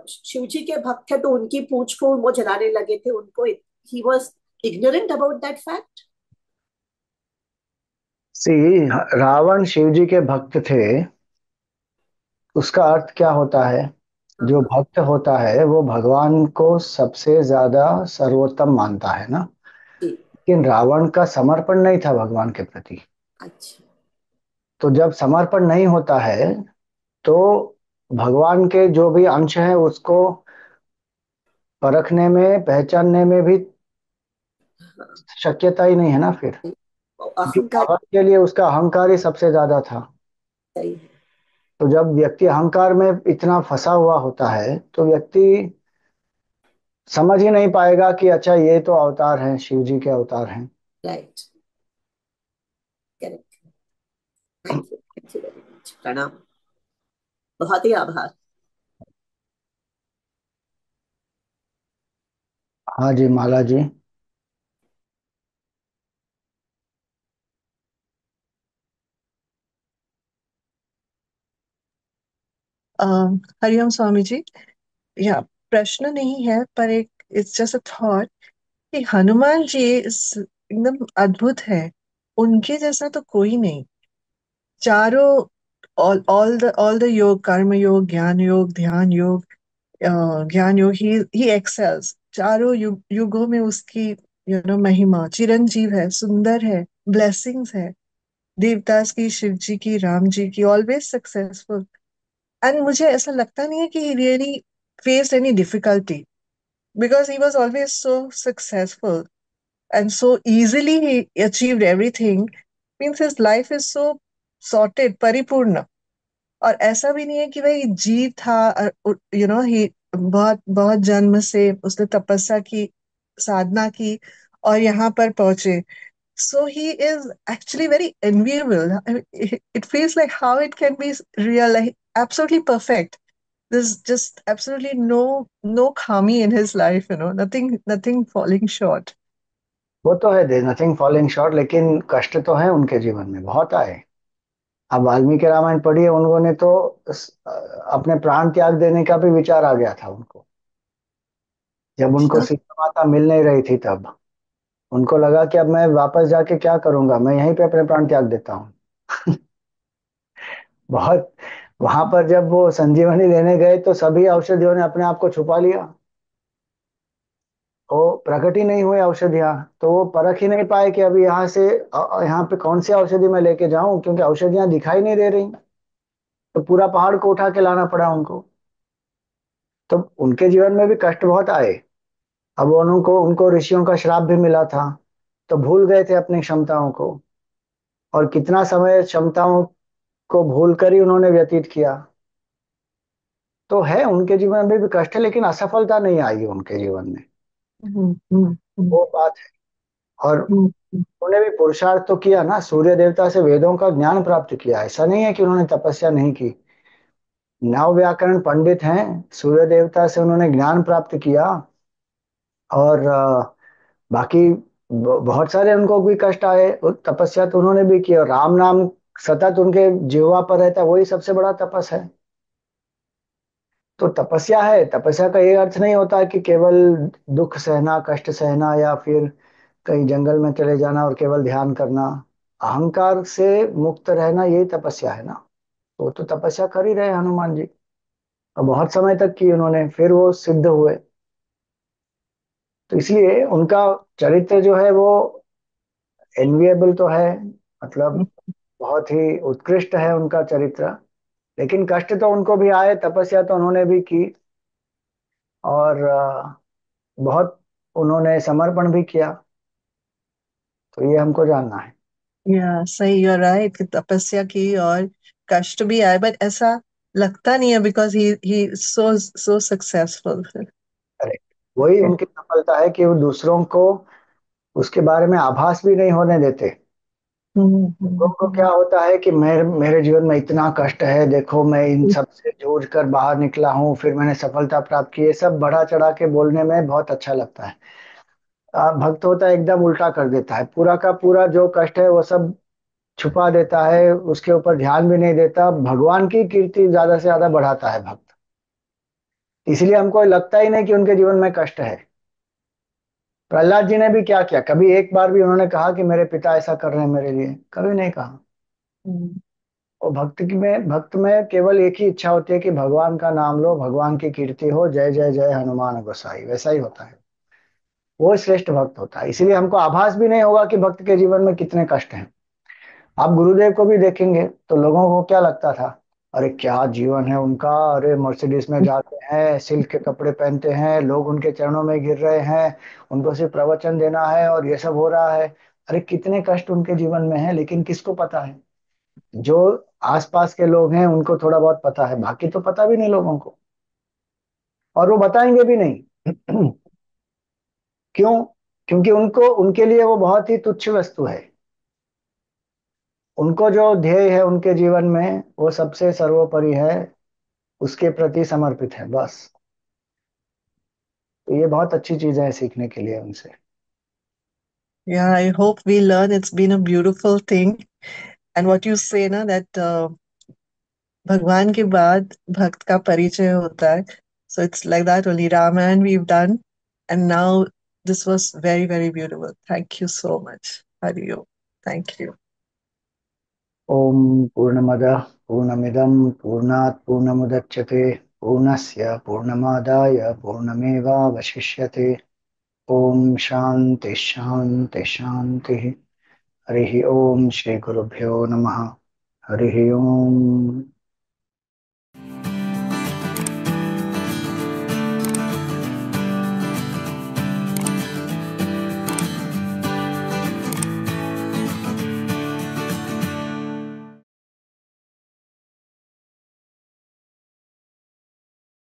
S3: शिव जी के भक्त थे, तो उनकी पूंछ को वो जलाने लगे थे उनको. He was ignorant about that fact.
S1: See, Ravana Shiva ji के भक्त थे, उसका अर्थ क्या होता है? जो
S3: हाँ.
S1: भक्त होता है वो भगवान को सबसे ज्यादा सर्वोत्तम मानता है ना।
S3: जी.
S1: लेकिन रावण का समर्पण नहीं था भगवान के प्रति।
S3: अच्छा.
S1: तो जब समर्पण नहीं होता है तो भगवान के जो भी अंश है उसको परखने में, पहचानने में भी
S3: हाँ.
S1: शक्यता ही नहीं है ना फिर, क्योंकि
S3: अहंकार.
S1: रावण के लिए उसका अहंकार ही सबसे ज्यादा था।
S3: सही है.
S1: तो जब व्यक्ति अहंकार में इतना फंसा हुआ होता है तो व्यक्ति समझ ही नहीं पाएगा कि अच्छा ये तो अवतार हैं, शिव जी के अवतार हैं।
S3: Right. Correct. Thank you very much. प्रणाम. बहुत ही आभार.
S1: हाँ जी, माला जी।
S4: हरिओम स्वामी जी। या प्रश्न नहीं है, पर एक इट्स जस्ट अ थॉट कि हनुमान जी एकदम अद्भुत है। उनके जैसा तो कोई नहीं। चारों ऑल द योग, कर्म योग, ज्ञान योग, ध्यान योग, ज्ञान योग, ही एक्सेल्स चारों युगों में। उसकी महिमा चिरंजीव है, सुंदर है, ब्लेसिंग्स है। देवदास की, शिव जी की, राम जी की, ऑलवेज सक्सेसफुल। एंड मुझे ऐसा लगता नहीं है कि he really faced any difficulty because he was always so successful. and so easily he achieved everything, means his life is so sorted, परिपूर्ण. और ऐसा भी नहीं है कि भाई जीव था, ही बहुत बहुत जन्म से उसने तपस्या की, साधना की और यहाँ पर पहुंचे. So he is actually very enviable. I mean, it feels like how it can be real, like absolutely perfect. There's just absolutely no kami in his life, nothing falling short.
S1: वो तो है, देयर नथिंग फॉलिंग शॉर्ट, लेकिन कष्ट तो है उनके जीवन में, बहुत आए. अब वाल्मीकि रामायण पढ़िए, उन्होंने तो अपने प्राण त्याग देने का भी विचार आ गया था उनको, जब उनको
S4: अच्छा.
S1: सीता माता मिल नहीं रही थी तब. उनको लगा कि अब मैं वापस जाके क्या करूंगा, मैं यहीं पे अपने प्राण त्याग देता हूँ. बहुत. वहां पर जब वो संजीवनी लेने गए तो सभी औषधियों ने अपने आप को छुपा लिया. वो प्रकट ही नहीं हुए औषधियां, तो वो परख ही नहीं पाए कि अभी यहाँ से यहाँ पे कौन सी औषधि मैं लेके जाऊं, क्योंकि औषधियां दिखाई नहीं दे रही. तो पूरा पहाड़ को उठा के लाना पड़ा उनको. तो उनके जीवन में भी कष्ट बहुत आए. अब उनको उनको ऋषियों का श्राप भी मिला था, तो भूल गए थे अपनी क्षमताओं को. और कितना समय क्षमताओं को भूल कर ही उन्होंने व्यतीत किया. तो है उनके जीवन में भी कष्ट है, लेकिन असफलता नहीं आई उनके जीवन में.
S4: हम्म, हम्म, हम्म,
S1: वो बात है. और
S4: हम्म,
S1: उन्होंने भी पुरुषार्थ तो किया ना, सूर्य देवता से वेदों का ज्ञान प्राप्त किया. ऐसा नहीं है कि उन्होंने तपस्या नहीं की. नव व्याकरण पंडित हैं, सूर्य देवता से उन्होंने ज्ञान प्राप्त किया. और बाकी बहुत सारे उनको भी कष्ट आए, और तपस्या तो उन्होंने भी की. और राम नाम सतत उनके जीवा पर रहता, वही सबसे बड़ा तपस है. तो तपस्या है. तपस्या का ये अर्थ नहीं होता कि केवल दुख सहना, कष्ट सहना, या फिर कहीं जंगल में चले जाना और केवल ध्यान करना. अहंकार से मुक्त रहना, यही तपस्या है ना. वो तो तपस्या कर ही रहे हनुमान जी, और बहुत समय तक की उन्होंने, फिर वो सिद्ध हुए. तो इसलिए उनका चरित्र जो है वो एनविएबल तो है, मतलब बहुत ही उत्कृष्ट है उनका चरित्र. लेकिन कष्ट तो उनको भी आए, तपस्या तो उन्होंने भी की. और बहुत उन्होंने समर्पण भी किया. तो ये हमको जानना है.
S4: या सही, यू आर राइट कि तपस्या की और कष्ट भी आए, बट ऐसा लगता नहीं है because he so so successful.
S1: Correct. वही उनकी सफलता है कि वो दूसरों को उसके बारे में आभास भी नहीं होने देते.
S4: हम्म,
S1: लोगों
S4: हम्म,
S1: को क्या होता है कि मेरे मेरे जीवन में इतना कष्ट है, देखो मैं इन सब से जूझ कर बाहर निकला हूँ, फिर मैंने सफलता प्राप्त की. ये सब बढ़ा चढ़ा के बोलने में बहुत अच्छा लगता है. भक्त होता है एकदम उल्टा कर देता है, पूरा का पूरा जो कष्ट है वो सब छुपा देता है, उसके ऊपर ध्यान भी नहीं देता. भगवान की कीर्ति ज्यादा से ज्यादा बढ़ाता है भक्त. इसलिए हमको लगता ही नहीं कि उनके जीवन में कष्ट है. प्रहलाद जी ने भी क्या किया, कभी एक बार भी उन्होंने कहा कि मेरे पिता ऐसा कर रहे हैं मेरे लिए, कभी नहीं कहा.
S4: हम्म.
S1: और भक्त में केवल एक ही इच्छा होती है कि भगवान का नाम लो, भगवान की कीर्ति हो, जय जय जय हनुमान गोसाई. वैसा ही होता है. वो श्रेष्ठ भक्त होता है. इसलिए हमको आभास भी नहीं होगा कि भक्त के जीवन में कितने कष्ट हैं. आप गुरुदेव को भी देखेंगे तो लोगों को क्या लगता था, अरे क्या जीवन है उनका, अरे मर्सिडीज में जाते हैं, सिल्क के कपड़े पहनते हैं, लोग उनके चरणों में गिर रहे हैं, उनको सिर्फ प्रवचन देना है और ये सब हो रहा है. अरे कितने कष्ट उनके जीवन में है, लेकिन किसको पता है. जो आसपास के लोग हैं उनको थोड़ा बहुत पता है, बाकी तो पता भी नहीं लोगों को. और वो बताएंगे भी नहीं. क्यों? क्योंकि उनको उनके लिए वो बहुत ही तुच्छ वस्तु है. उनको जो ध्येय है उनके जीवन में वो सबसे सर्वोपरि है, उसके प्रति समर्पित है बस. तो ये बहुत अच्छी चीज है सीखने के लिए उनसे.
S4: Yeah, I hope we learn. It's been a beautiful thing. And what you say ना that भगवान के बाद भक्त का परिचय होता है. So it's like that only. Ramayana we've done, and now this was very very beautiful. Thank you so much, Hari Om. Thank you.
S1: ओम पूर्णमद पूर्णमिदं पूर्णात् पूर्णमुदच्यते, पूर्णस्य पूर्णमादाय पूर्णमेवावशिष्यते. ओम शांति शांति शांति. हरि ओम. श्री गुरुभ्यो नमः. हरि ओम.